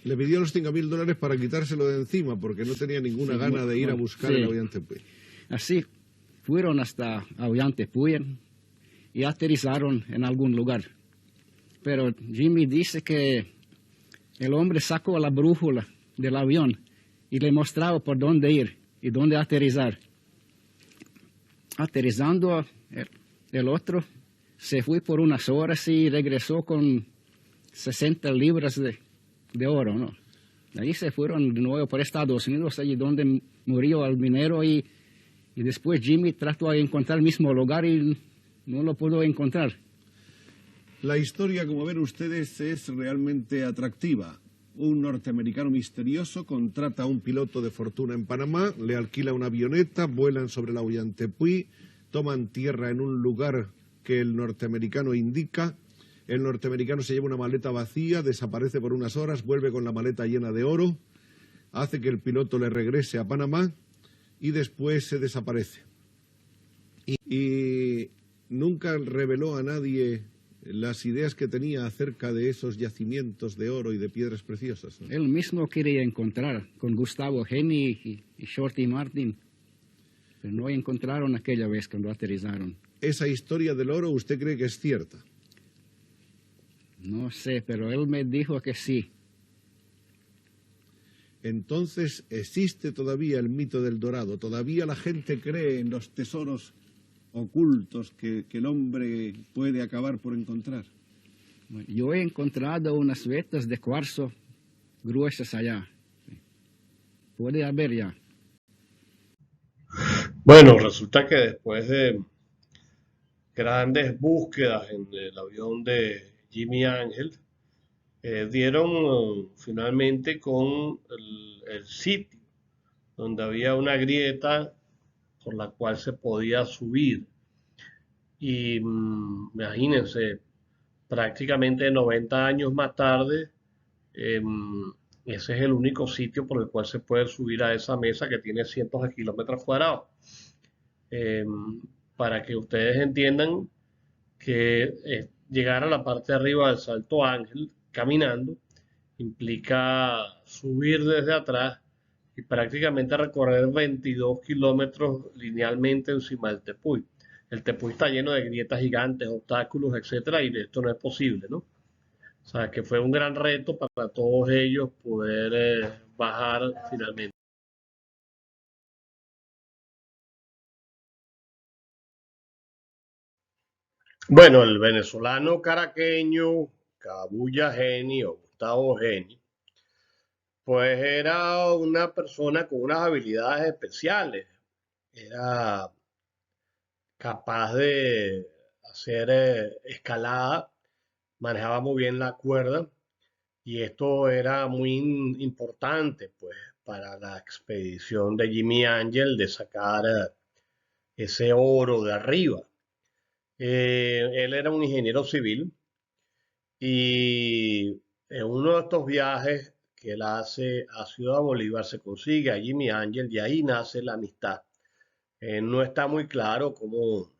Le pidió los $5,000 para quitárselo de encima porque no tenía ninguna gana de ir a buscar el Ollantaytambo. Así fueron hasta Ollantaytambo y aterrizaron en algún lugar. Pero Jimmy dice que el hombre sacó la brújula del avión y le mostraba por dónde ir y dónde aterrizar. Aterrizando, el otro se fue por unas horas y regresó con 60 libras de oro, ¿no? Ahí se fueron de nuevo por Estados Unidos, allí donde murió el minero y después Jimmy trató de encontrar el mismo lugar y no lo pudo encontrar. La historia, como ven ustedes, es realmente atractiva. Un norteamericano misterioso contrata a un piloto de fortuna en Panamá, le alquila una avioneta, vuelan sobre la Ollantaytambo, toman tierra en un lugar que el norteamericano indica. El norteamericano se lleva una maleta vacía, desaparece por unas horas, vuelve con la maleta llena de oro, hace que el piloto le regrese a Panamá y después se desaparece. Y nunca reveló a nadie las ideas que tenía acerca de esos yacimientos de oro y de piedras preciosas, ¿no? Él mismo quería encontrar con Gustavo Henny y Shorty Martin, pero no encontraron aquella vez cuando aterrizaron. ¿Esa historia del oro usted cree que es cierta? No sé, pero él me dijo que sí. Entonces existe todavía el mito del dorado, todavía la gente cree en los tesoros ocultos que el hombre puede acabar por encontrar. Bueno, yo he encontrado unas vetas de cuarzo gruesas allá. Puede haber ya. Bueno, resulta que después de grandes búsquedas en el avión de Jimmy Ángel, dieron finalmente con el sitio donde había una grieta por la cual se podía subir. Y imagínense, prácticamente 90 años más tarde, ese es el único sitio por el cual se puede subir a esa mesa que tiene cientos de kilómetros cuadrados. Para que ustedes entiendan que llegar a la parte de arriba del Salto Ángel caminando implica subir desde atrás y prácticamente recorrer 22 kilómetros linealmente encima del Tepuy. El Tepuy está lleno de grietas gigantes, obstáculos, etcétera, y esto no es posible, ¿no? O sea, que fue un gran reto para todos ellos poder bajar finalmente. Bueno, el venezolano caraqueño Kabuya Geni o Gustavo Geni, pues era una persona con unas habilidades especiales. Era capaz de hacer escalada, manejaba muy bien la cuerda y esto era muy importante pues para la expedición de Jimmy Angel de sacar ese oro de arriba. Él era un ingeniero civil y en uno de estos viajes que él hace a Ciudad Bolívar se consigue a Jimmy Angel y ahí nace la amistad. No está muy claro cómo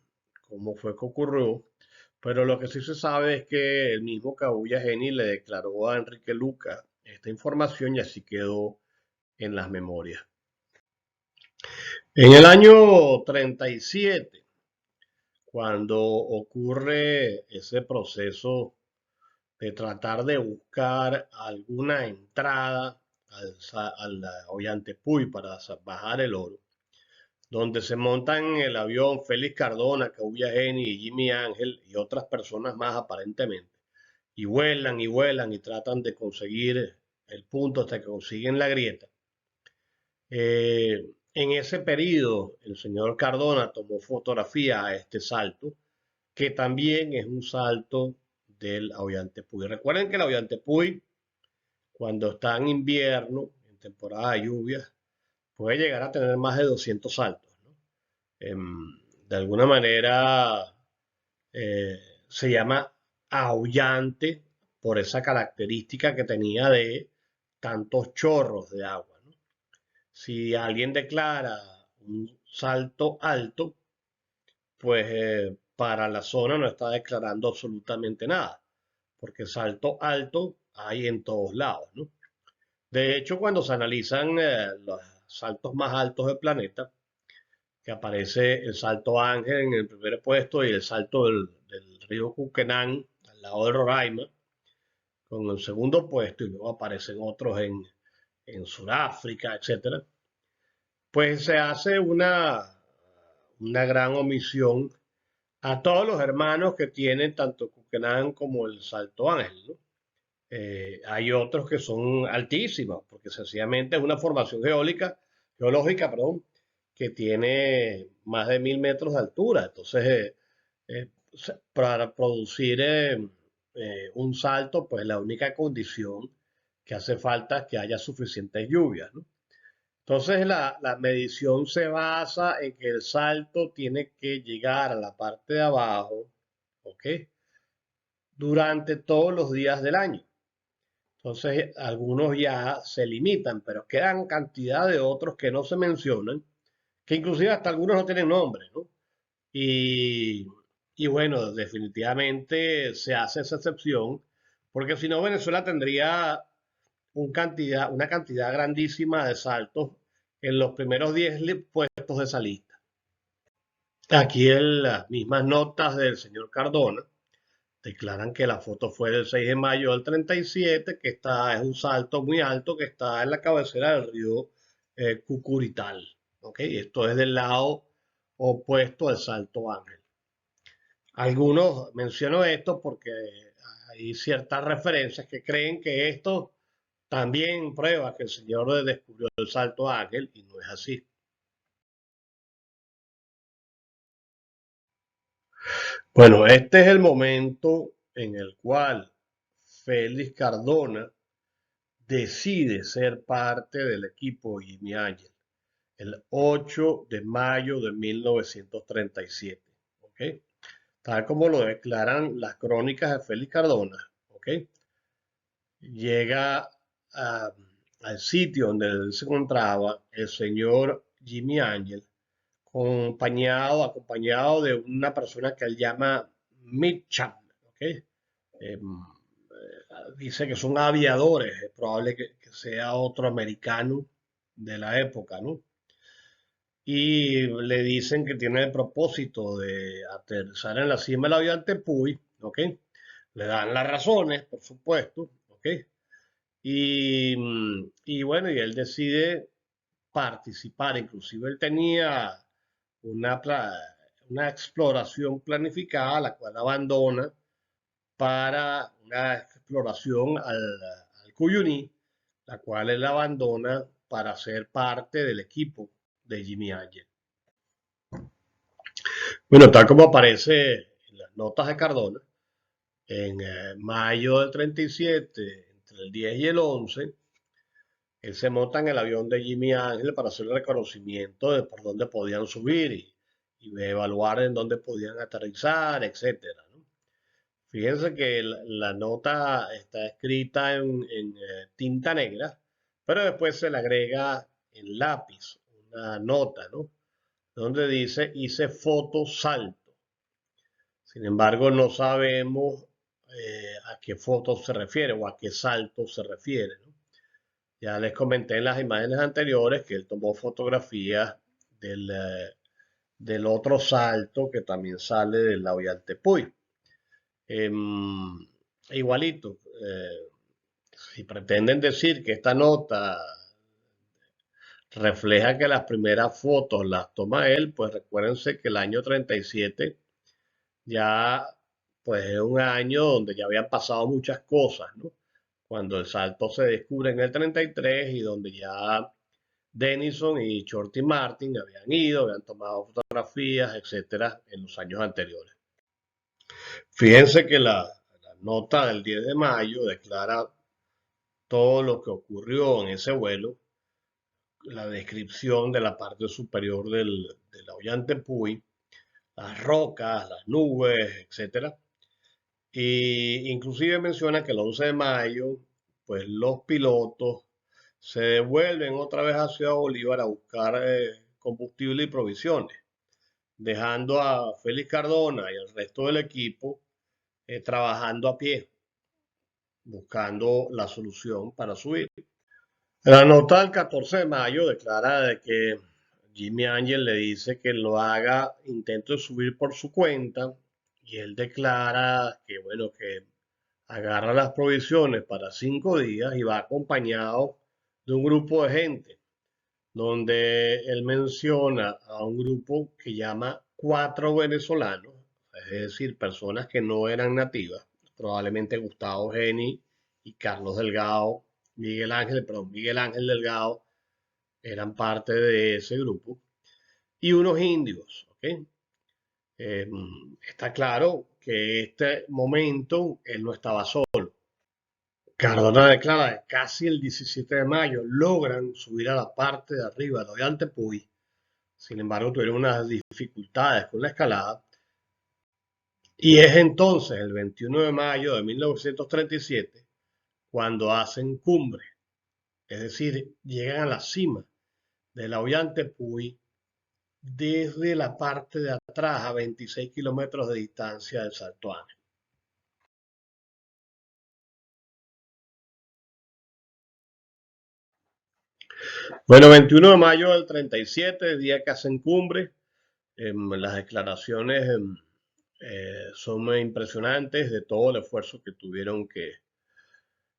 fue que ocurrió, pero lo que sí se sabe es que el mismo Kabuya Geni le declaró a Enrique Luca esta información y así quedó en las memorias. En el año 37, cuando ocurre ese proceso de tratar de buscar alguna entrada al Ollantaytambo para bajar el oro, donde se montan en el avión Félix Cardona, Kabuya Geni y Jimmy Ángel y otras personas más aparentemente, y vuelan y tratan de conseguir el punto hasta que consiguen la grieta. En ese periodo, el señor Cardona tomó fotografía a este salto, que también es un salto del Ollantaytambo. Recuerden que el Ollantaytambo, cuando está en invierno, en temporada de lluvias, puede llegar a tener más de 200 saltos. De alguna manera se llama aullante por esa característica que tenía de tantos chorros de agua, ¿no? Si alguien declara un salto alto, pues para la zona no está declarando absolutamente nada, porque salto alto hay en todos lados, ¿no? De hecho, cuando se analizan los saltos más altos del planeta, que aparece el Salto Ángel en el primer puesto y el salto del río Cuquenán al lado de Roraima con el segundo puesto, y luego aparecen otros en Sudáfrica, etcétera, pues se hace una gran omisión a todos los hermanos que tienen tanto Cuquenán como el Salto Ángel, ¿no? Hay otros que son altísimos, porque sencillamente es una formación geológica, que tiene más de 1000 metros de altura. Entonces, para producir un salto, pues la única condición que hace falta es que haya suficientes lluvias, ¿no? Entonces, la medición se basa en que el salto tiene que llegar a la parte de abajo, ¿ok? Durante todos los días del año. Entonces, algunos ya se limitan, pero quedan cantidad de otros que no se mencionan, que inclusive hasta algunos no tienen nombre, ¿no? Y bueno, definitivamente se hace esa excepción, porque si no, Venezuela tendría una cantidad grandísima de saltos en los primeros 10 puestos de esa lista. Aquí en las mismas notas del señor Cardona declaran que la foto fue del 6 de mayo del 37, que es un salto muy alto que está en la cabecera del río Cucurital. ¿Okay? Esto es del lado opuesto al Salto Ángel. Algunos menciono esto porque hay ciertas referencias que creen que esto también prueba que el señor descubrió el Salto Ángel y no es así. Bueno, este es el momento en el cual Félix Cardona decide ser parte del equipo Jimmy Ángel el 8 de mayo de 1937, ¿ok? Tal como lo declaran las crónicas de Félix Cardona, ¿ok? Llega al sitio donde él se encontraba el señor Jimmy Ángel, acompañado de una persona que él llama Mitcham, ¿ok? Dice que son aviadores, es probable que sea otro americano de la época, ¿no? Y le dicen que tiene el propósito de aterrizar en la cima del avión Tepuy, ¿ok? Le dan las razones, por supuesto, ¿ok? Y bueno, y él decide participar, inclusive él tenía una exploración planificada, la cual abandona para una exploración al Cuyuní, la cual él abandona para ser parte del equipo de Jimmy Ángel. Bueno, tal como aparece en las notas de Cardona, en mayo del 37, entre el 10 y el 11, él se monta en el avión de Jimmy Ángel para hacer el reconocimiento de por dónde podían subir y evaluar en dónde podían aterrizar, etcétera, ¿no? Fíjense que la nota está escrita en tinta negra, pero después se le agrega en lápiz una nota, ¿no? Donde dice hice foto salto. Sin embargo, no sabemos a qué foto se refiere o a qué salto se refiere, ¿no? Ya les comenté en las imágenes anteriores que él tomó fotografías del otro salto que también sale del lago Tepuy. Igualito, si pretenden decir que esta nota refleja que las primeras fotos las toma él, pues recuérdense que el año 37 ya pues es un año donde ya habían pasado muchas cosas, ¿no? Cuando el salto se descubre en el 33 y donde ya Denison y Shorty Martin habían ido, habían tomado fotografías, etcétera, en los años anteriores. Fíjense que la nota del 10 de mayo declara todo lo que ocurrió en ese vuelo, la descripción de la parte superior del Ollantaytambo, las rocas, las nubes, etcétera. Y inclusive menciona que el 11 de mayo, pues los pilotos se devuelven otra vez a Ciudad Bolívar a buscar combustible y provisiones, dejando a Félix Cardona y al resto del equipo trabajando a pie, buscando la solución para subir. La nota del 14 de mayo declara de que Jimmy Ángel le dice que lo haga, intento de subir por su cuenta, y él declara que, bueno, que agarra las provisiones para 5 días y va acompañado de un grupo de gente, donde él menciona a un grupo que llama 4 venezolanos, es decir, personas que no eran nativas, probablemente Gustavo Geni y Carlos Delgado, Miguel Ángel Delgado eran parte de ese grupo, y unos indios, ¿ok? Está claro que en este momento él no estaba solo. Cardona declara que casi el 17 de mayo logran subir a la parte de arriba de Ollantaytambo. Sin embargo, tuvieron unas dificultades con la escalada. Y es entonces, el 21 de mayo de 1937, cuando hacen cumbre. Es decir, llegan a la cima de la Ollantaytambo desde la parte de atrás a 26 kilómetros de distancia del Salto Ángel. Bueno, 21 de mayo del 37, día que hacen cumbre. Las declaraciones son impresionantes de todo el esfuerzo que tuvieron que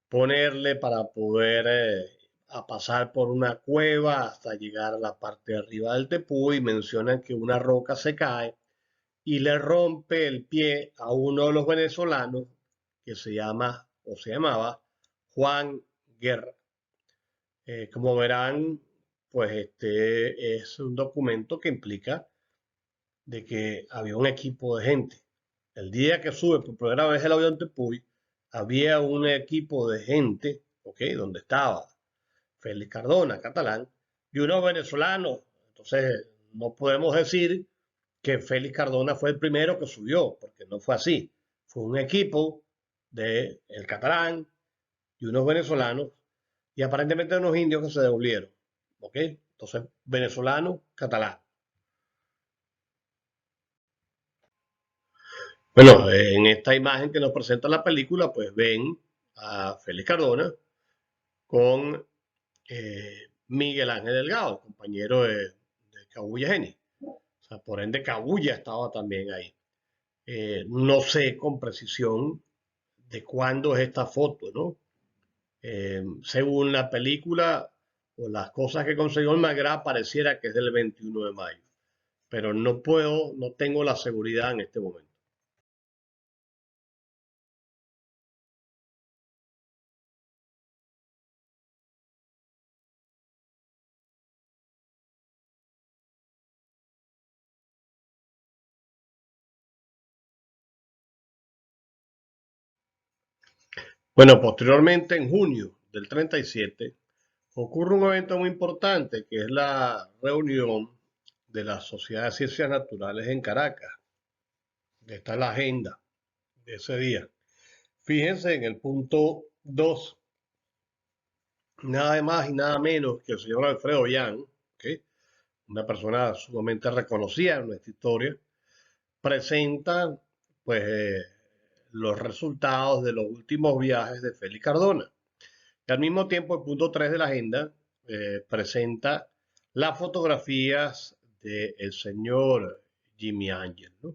ponerle para poder a pasar por una cueva hasta llegar a la parte de arriba del Tepuy. Mencionan que una roca se cae y le rompe el pie a uno de los venezolanos que se llama o se llamaba Juan Guerra. Como verán, pues este es un documento que implica de que había un equipo de gente. El día que sube por primera vez el avión Tepuy, había un equipo de gente ¿ok? Donde estaba Félix Cardona, catalán, y unos venezolanos. Entonces, no podemos decir que Félix Cardona fue el primero que subió, porque no fue así. Fue un equipo de el catalán y unos venezolanos, y aparentemente unos indios que se devolvieron, ¿ok? Entonces, venezolano, catalán. Bueno, en esta imagen que nos presenta la película, pues ven a Félix Cardona con Miguel Ángel Delgado, el compañero de Kabuya Geni. O sea, por ende, Kabuya estaba también ahí. No sé con precisión de cuándo es esta foto, ¿no? Según la película o las cosas que consiguió el Magra, pareciera que es del 21 de mayo. Pero no tengo la seguridad en este momento. Bueno, posteriormente, en junio del 37, ocurre un evento muy importante, que es la reunión de la Sociedad de Ciencias Naturales en Caracas. Esta es la agenda de ese día. Fíjense en el punto 2, nada más y nada menos que el señor Alfredo Yan, ¿okay? Una persona sumamente reconocida en nuestra historia, presenta pues los resultados de los últimos viajes de Félix Cardona. Y al mismo tiempo, el punto 3 de la agenda presenta las fotografías del señor Jimmy Ángel, ¿no?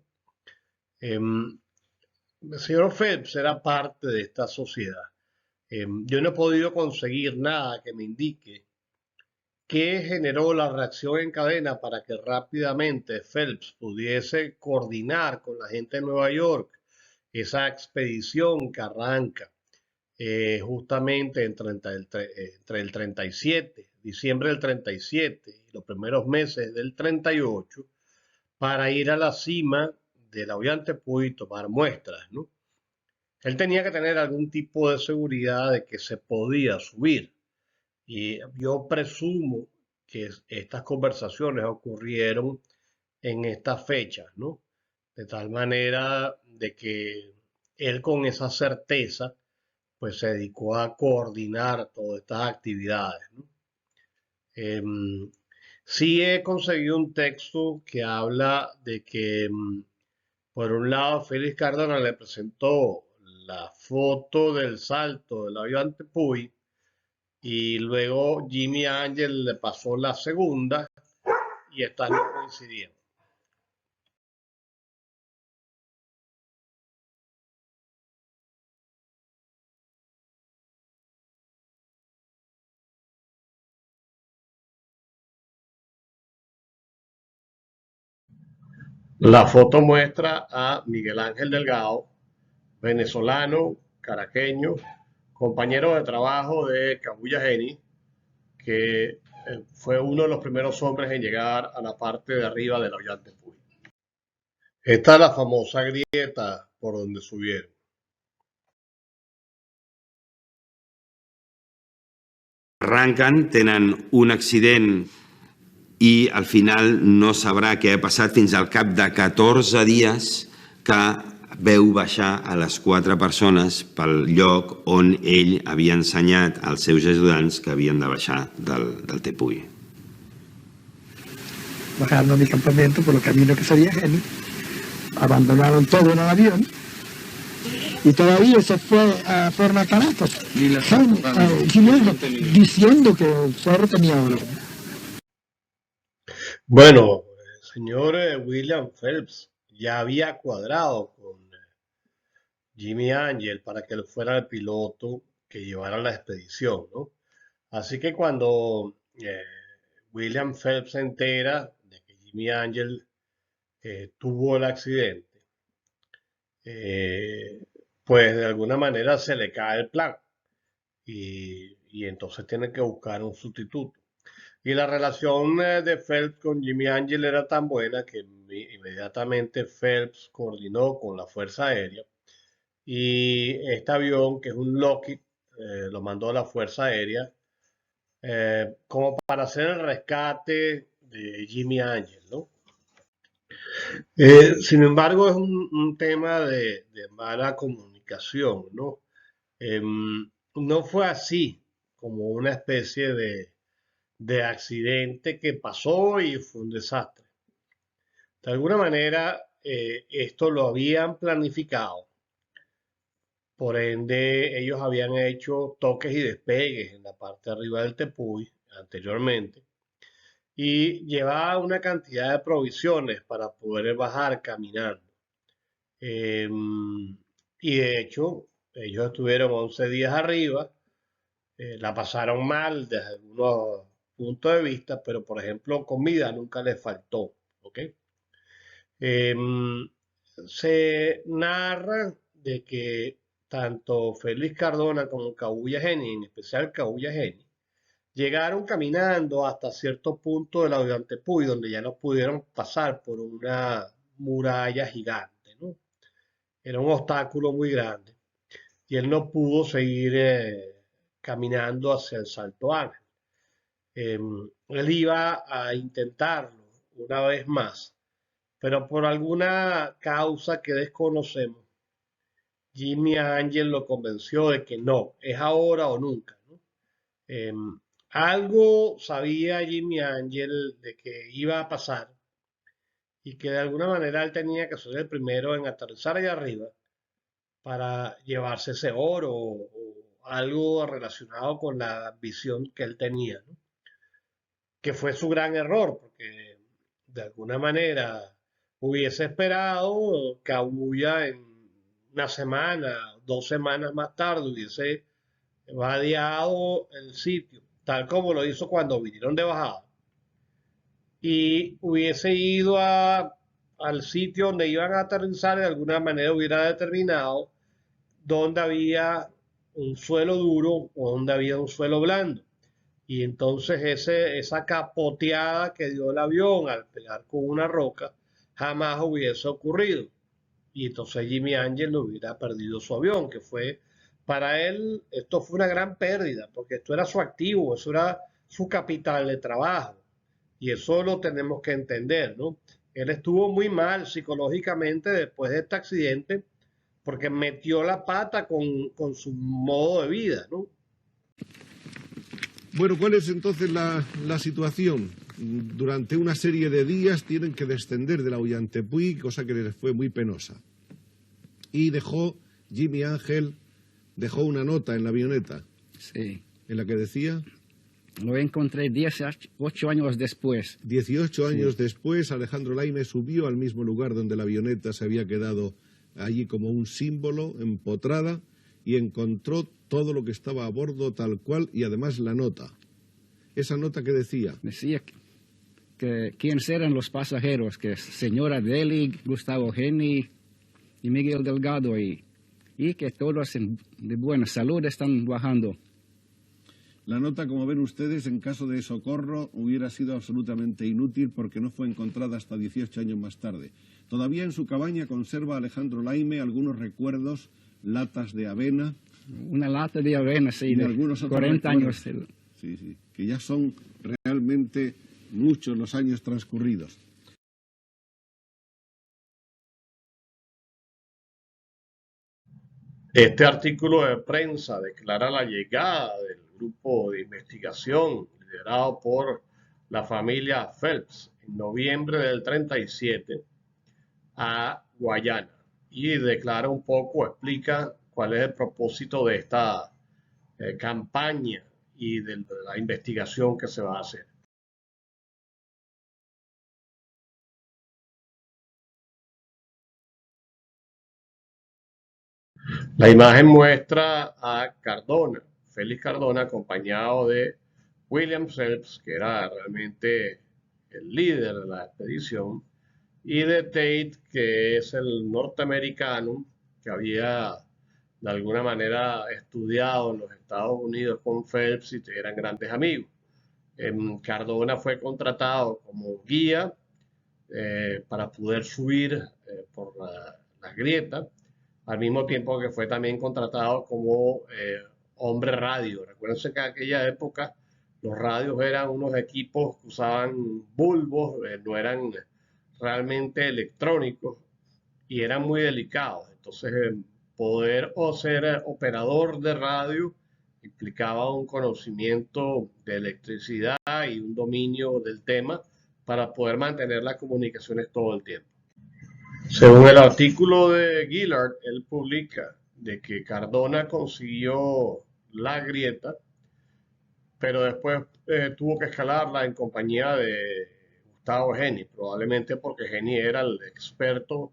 El señor Phelps era parte de esta sociedad. Yo no he podido conseguir nada que me indique qué generó la reacción en cadena para que rápidamente Phelps pudiese coordinar con la gente de Nueva York esa expedición que arranca justamente entre el 37, diciembre del 37 y los primeros meses del 38, para ir a la cima de la Ollantaytambo y tomar muestras, ¿no? Él tenía que tener algún tipo de seguridad de que se podía subir. Y yo presumo que estas conversaciones ocurrieron en estas fechas, ¿no? De tal manera de que él, con esa certeza, pues se dedicó a coordinar todas estas actividades, ¿no? Sí he conseguido un texto que habla de que, por un lado, Félix Cardona le presentó la foto del salto del avión Tepuy, y luego Jimmy Ángel le pasó la segunda, y estas no coincidían. La foto muestra a Miguel Ángel Delgado, venezolano, caraqueño, compañero de trabajo de Kabuya Geni, que fue uno de los primeros hombres en llegar a la parte de arriba de la Ollantaytambo. Esta es la famosa grieta por donde subieron. Arranquen, tenen un accident i al final no sabrà què ha passat fins al cap de 14 dies que veu baixar a les 4 persones pel lloc on ell havia ensenyat als seus ajudants que havien de baixar del Tepuy. Bajaron a mi campamento por el camino que salía Geni, abandonaron todo en el avión y todavía se fue a formar Caracas. Diciendo que el zorro tenía oro. Bueno, el señor William Phelps ya había cuadrado con Jimmy Ángel para que él fuera el piloto que llevara la expedición, ¿no? Así que cuando William Phelps se entera de que Jimmy Ángel tuvo el accidente, pues de alguna manera se le cae el plan y entonces tiene que buscar un sustituto. Y la relación de Phelps con Jimmy Ángel era tan buena que inmediatamente Phelps coordinó con la Fuerza Aérea, y este avión, que es un Lockheed, lo mandó la Fuerza Aérea, como para hacer el rescate de Jimmy Ángel, ¿no? Sin embargo, es un tema de mala comunicación, ¿no? No fue así, como una especie de accidente que pasó y fue un desastre. De alguna manera, esto lo habían planificado. Por ende, ellos habían hecho toques y despegues en la parte de arriba del Tepuy anteriormente y llevaba una cantidad de provisiones para poder bajar caminando. Y de hecho, ellos estuvieron 11 días arriba, la pasaron mal desde algunos puntos de vista, pero por ejemplo, comida nunca les faltó, ¿ok? Se narra de que tanto Félix Cardona como Kabuya Geni, en especial Kabuya Geni, llegaron caminando hasta cierto punto del Ollantaytambo, donde ya no pudieron pasar por una muralla gigante, ¿no? Era un obstáculo muy grande y él no pudo seguir caminando hacia el Salto Ángel. Él iba a intentarlo una vez más, pero por alguna causa que desconocemos, Jimmy Ángel lo convenció de que no, es ahora o nunca, ¿no? Algo sabía Jimmy Ángel de que iba a pasar y que de alguna manera él tenía que ser el primero en aterrizar allá arriba para llevarse ese oro o algo relacionado con la visión que él tenía, ¿no? Que fue su gran error, porque de alguna manera hubiese esperado Kabuya en una semana, 2 semanas más tarde, hubiese vadeado el sitio, tal como lo hizo cuando vinieron de bajada, y hubiese ido al sitio donde iban a aterrizar, de alguna manera hubiera determinado dónde había un suelo duro o dónde había un suelo blando. Y entonces esa capoteada que dio el avión al pegar con una roca jamás hubiese ocurrido. Y entonces Jimmy Ángel no hubiera perdido su avión, que fue, para él, esto fue una gran pérdida, porque esto era su activo, eso era su capital de trabajo. Y eso lo tenemos que entender, ¿no? Él estuvo muy mal psicológicamente después de este accidente, porque metió la pata con su modo de vida, ¿no? Bueno, ¿cuál es entonces la situación? Durante una serie de días tienen que descender de la Ollantaytambo, cosa que les fue muy penosa. Y Jimmy Ángel dejó una nota en la avioneta. Sí. En la que decía... Lo encontré 18 años después. 18 años después, Alejandro Laime subió al mismo lugar donde la avioneta se había quedado allí como un símbolo, empotrada, y encontró todo lo que estaba a bordo tal cual, y además la nota. ¿Esa nota qué decía? Decía que quiénes eran los pasajeros, que señora Deli, Gustavo Geni y Miguel Delgado, y que todos de buena salud están bajando. La nota, como ven ustedes, en caso de socorro hubiera sido absolutamente inútil porque no fue encontrada hasta 18 años más tarde. Todavía en su cabaña conserva Alejandro Laime algunos recuerdos, latas de avena. Una lata de avena, sí, de algunos 40 años. Sí, sí, que ya son realmente muchos los años transcurridos. Este artículo de prensa declara la llegada del grupo de investigación liderado por la familia Phelps en noviembre del 37 a Guayana y declara un poco, explica cuál es el propósito de esta campaña y de la investigación que se va a hacer. La imagen muestra a Cardona, Félix Cardona, acompañado de William Phelps, que era realmente el líder de la expedición, y de Tate, que es el norteamericano que había de alguna manera estudiado en los Estados Unidos con Phelps y eran grandes amigos. Cardona fue contratado como guía para poder subir por la grieta, al mismo tiempo que fue también contratado como hombre radio. Recuérdense que en aquella época los radios eran unos equipos que usaban bulbos, no eran realmente electrónicos y eran muy delicados. Entonces, poder o ser operador de radio implicaba un conocimiento de electricidad y un dominio del tema para poder mantener las comunicaciones todo el tiempo. Según el artículo de Gillard, él publica de que Cardona consiguió la grieta, pero después tuvo que escalarla en compañía de Gustavo Geni, probablemente porque Geni era el experto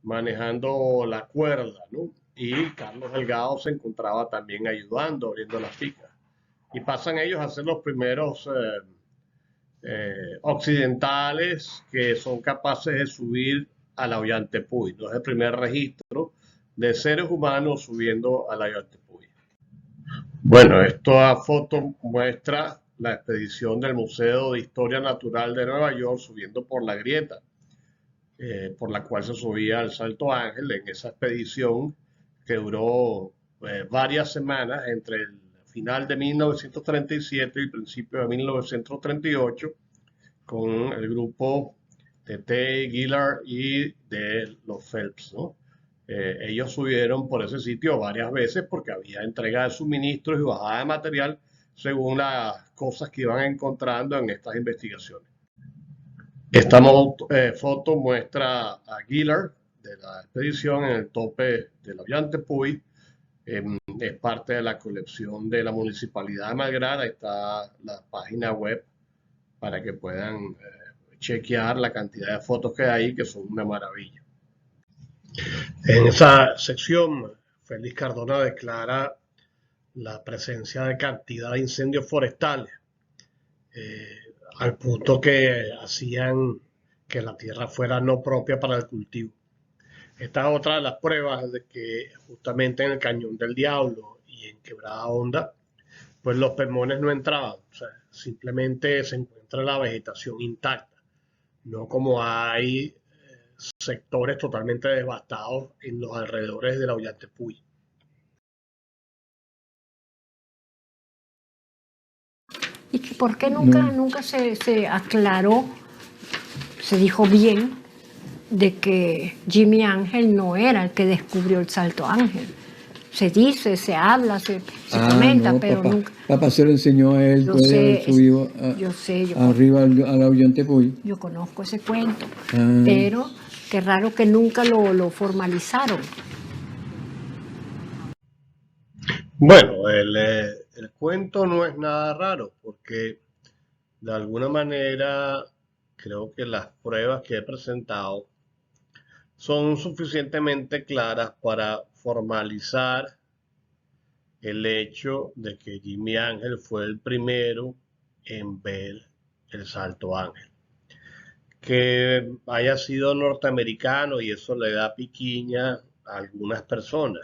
manejando la cuerda, ¿no? Y Carlos Delgado se encontraba también ayudando, abriendo las picas. Y pasan ellos a ser los primeros occidentales que son capaces de subir a la Ollantaypuy. No es el primer registro de seres humanos subiendo a la Ollantaypuy. Bueno, esta foto muestra la expedición del Museo de Historia Natural de Nueva York subiendo por la grieta por la cual se subía al Salto Ángel en esa expedición que duró varias semanas entre el final de 1937 y el principio de 1938 con el grupo de T. Gillard y de los Phelps, ¿no? Ellos subieron por ese sitio varias veces porque había entrega de suministros y bajada de material según las cosas que iban encontrando en estas investigaciones. Esta foto muestra a Gillard de la expedición en el tope de la Ollantaypuy. Es parte de la colección de la Municipalidad de Malgrad. Ahí está la página web para que puedan chequear la cantidad de fotos que hay, que son una maravilla. En esa sección, Félix Cardona declara la presencia de cantidad de incendios forestales, al punto que hacían que la tierra fuera no propia para el cultivo. Esta es otra de las pruebas de que justamente en el Cañón del Diablo y en Quebrada Honda, pues los pulmones no entraban, o sea, simplemente se encuentra la vegetación intacta, no como hay sectores totalmente devastados en los alrededores de la Ollantaypuy. ¿Y que por qué nunca se aclaró, se dijo bien, de que Jimmy Ángel no era el que descubrió el Salto Ángel? Se dice, se habla, se comenta, no, pero papá, nunca. Papá se lo enseñó a él, puede haber subido arriba a la Ollantaypuy. Yo conozco ese cuento, pero qué raro que nunca lo formalizaron. Bueno, el cuento no es nada raro porque de alguna manera creo que las pruebas que he presentado son suficientemente claras para formalizar el hecho de que Jimmy Ángel fue el primero en ver el Salto Ángel. Que haya sido norteamericano y eso le da piquiña a algunas personas.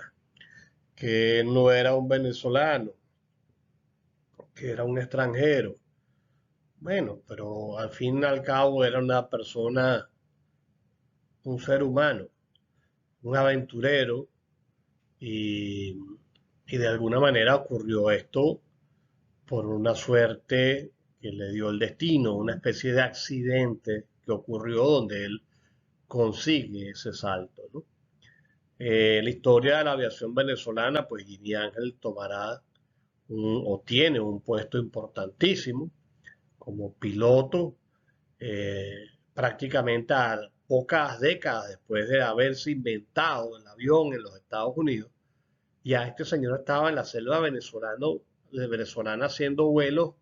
Que no era un venezolano, que era un extranjero. Bueno, pero al fin y al cabo era una persona, un ser humano, un aventurero, y de alguna manera ocurrió esto por una suerte que le dio el destino, una especie de accidente que ocurrió donde él consigue ese salto, ¿no? La historia de la aviación venezolana, pues Jimmy Ángel tomará o tiene un puesto importantísimo como piloto, prácticamente a pocas décadas después de haberse inventado el avión en los Estados Unidos. Ya este señor estaba en la selva venezolana haciendo vuelos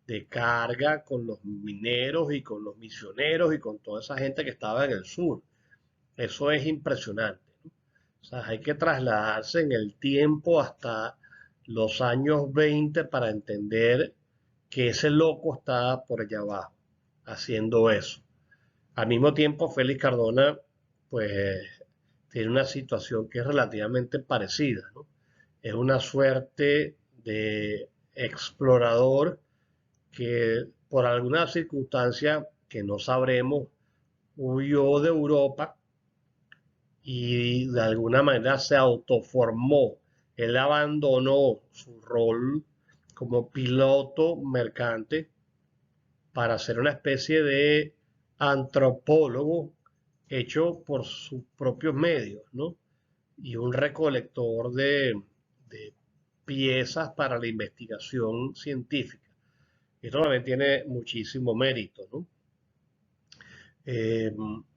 de carga con los mineros y con los misioneros y con toda esa gente que estaba en el sur. Eso es impresionante. O sea, hay que trasladarse en el tiempo hasta los años 20 para entender que ese loco está por allá abajo haciendo eso. Al mismo tiempo, Félix Cardona, pues, tiene una situación que es relativamente parecida, ¿no? Es una suerte de explorador que por alguna circunstancia que no sabremos huyó de Europa y de alguna manera se autoformó Él abandonó su rol como piloto mercante para ser una especie de antropólogo hecho por sus propios medios, ¿no? Y un recolector de piezas para la investigación científica. Esto también tiene muchísimo mérito, ¿no?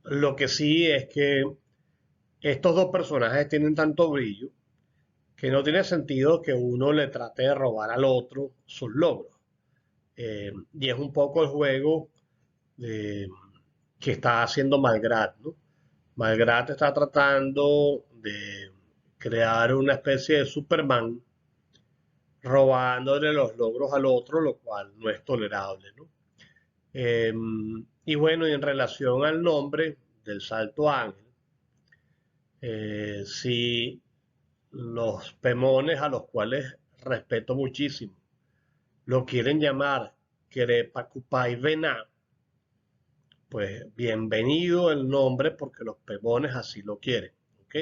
Lo que sí es que estos dos personajes tienen tanto brillo que no tiene sentido que uno le trate de robar al otro sus logros. Y es un poco el juego que está haciendo Malgrat, ¿no? Malgrat está tratando de crear una especie de Superman robándole los logros al otro, lo cual no es tolerable, ¿no? Y bueno, y en relación al nombre del Salto Ángel, si los pemones, a los cuales respeto muchísimo, lo quieren llamar Querepacupay Vená, pues bienvenido el nombre porque los pemones así lo quieren, ¿ok?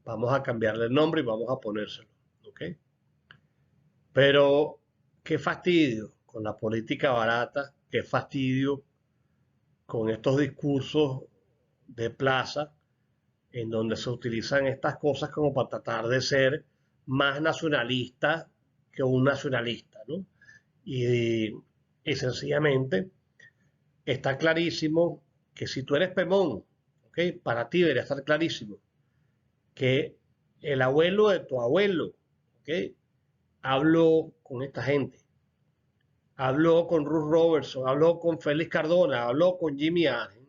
Vamos a cambiarle el nombre y vamos a ponérselo, ¿ok? Pero qué fastidio con la política barata, qué fastidio con estos discursos de plaza en donde se utilizan estas cosas como para tratar de ser más nacionalista que un nacionalista, ¿no? Y sencillamente está clarísimo que si tú eres pemón, ¿ok? Para ti debería estar clarísimo que el abuelo de tu abuelo, ¿ok? Habló con esta gente, habló con Ruth Robertson, habló con Félix Cardona, habló con Jimmy Ángel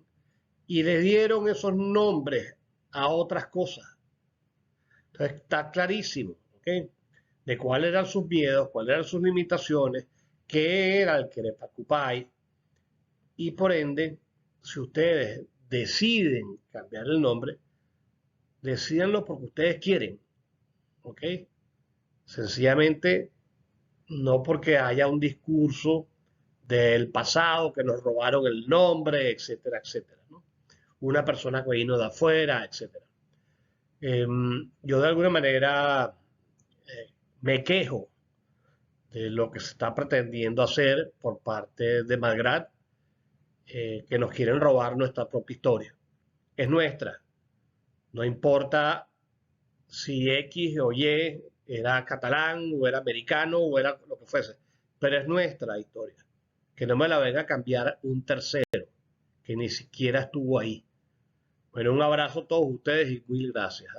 y le dieron esos nombres a otras cosas. Entonces está clarísimo, ¿ok? De cuáles eran sus miedos, cuáles eran sus limitaciones, qué era el Querepacupay, y por ende, si ustedes deciden cambiar el nombre, decídanlo porque ustedes quieren, ¿ok? Sencillamente, no porque haya un discurso del pasado que nos robaron el nombre, etcétera, etcétera, ¿no? Una persona que vino de afuera, etcétera. Yo de alguna manera me quejo de lo que se está pretendiendo hacer por parte de Malgrat, que nos quieren robar nuestra propia historia. Es nuestra. No importa si X o Y era catalán o era americano o era lo que fuese, pero es nuestra historia. Que no me la venga a cambiar un tercero que ni siquiera estuvo ahí. Bueno, un abrazo a todos ustedes y mil gracias.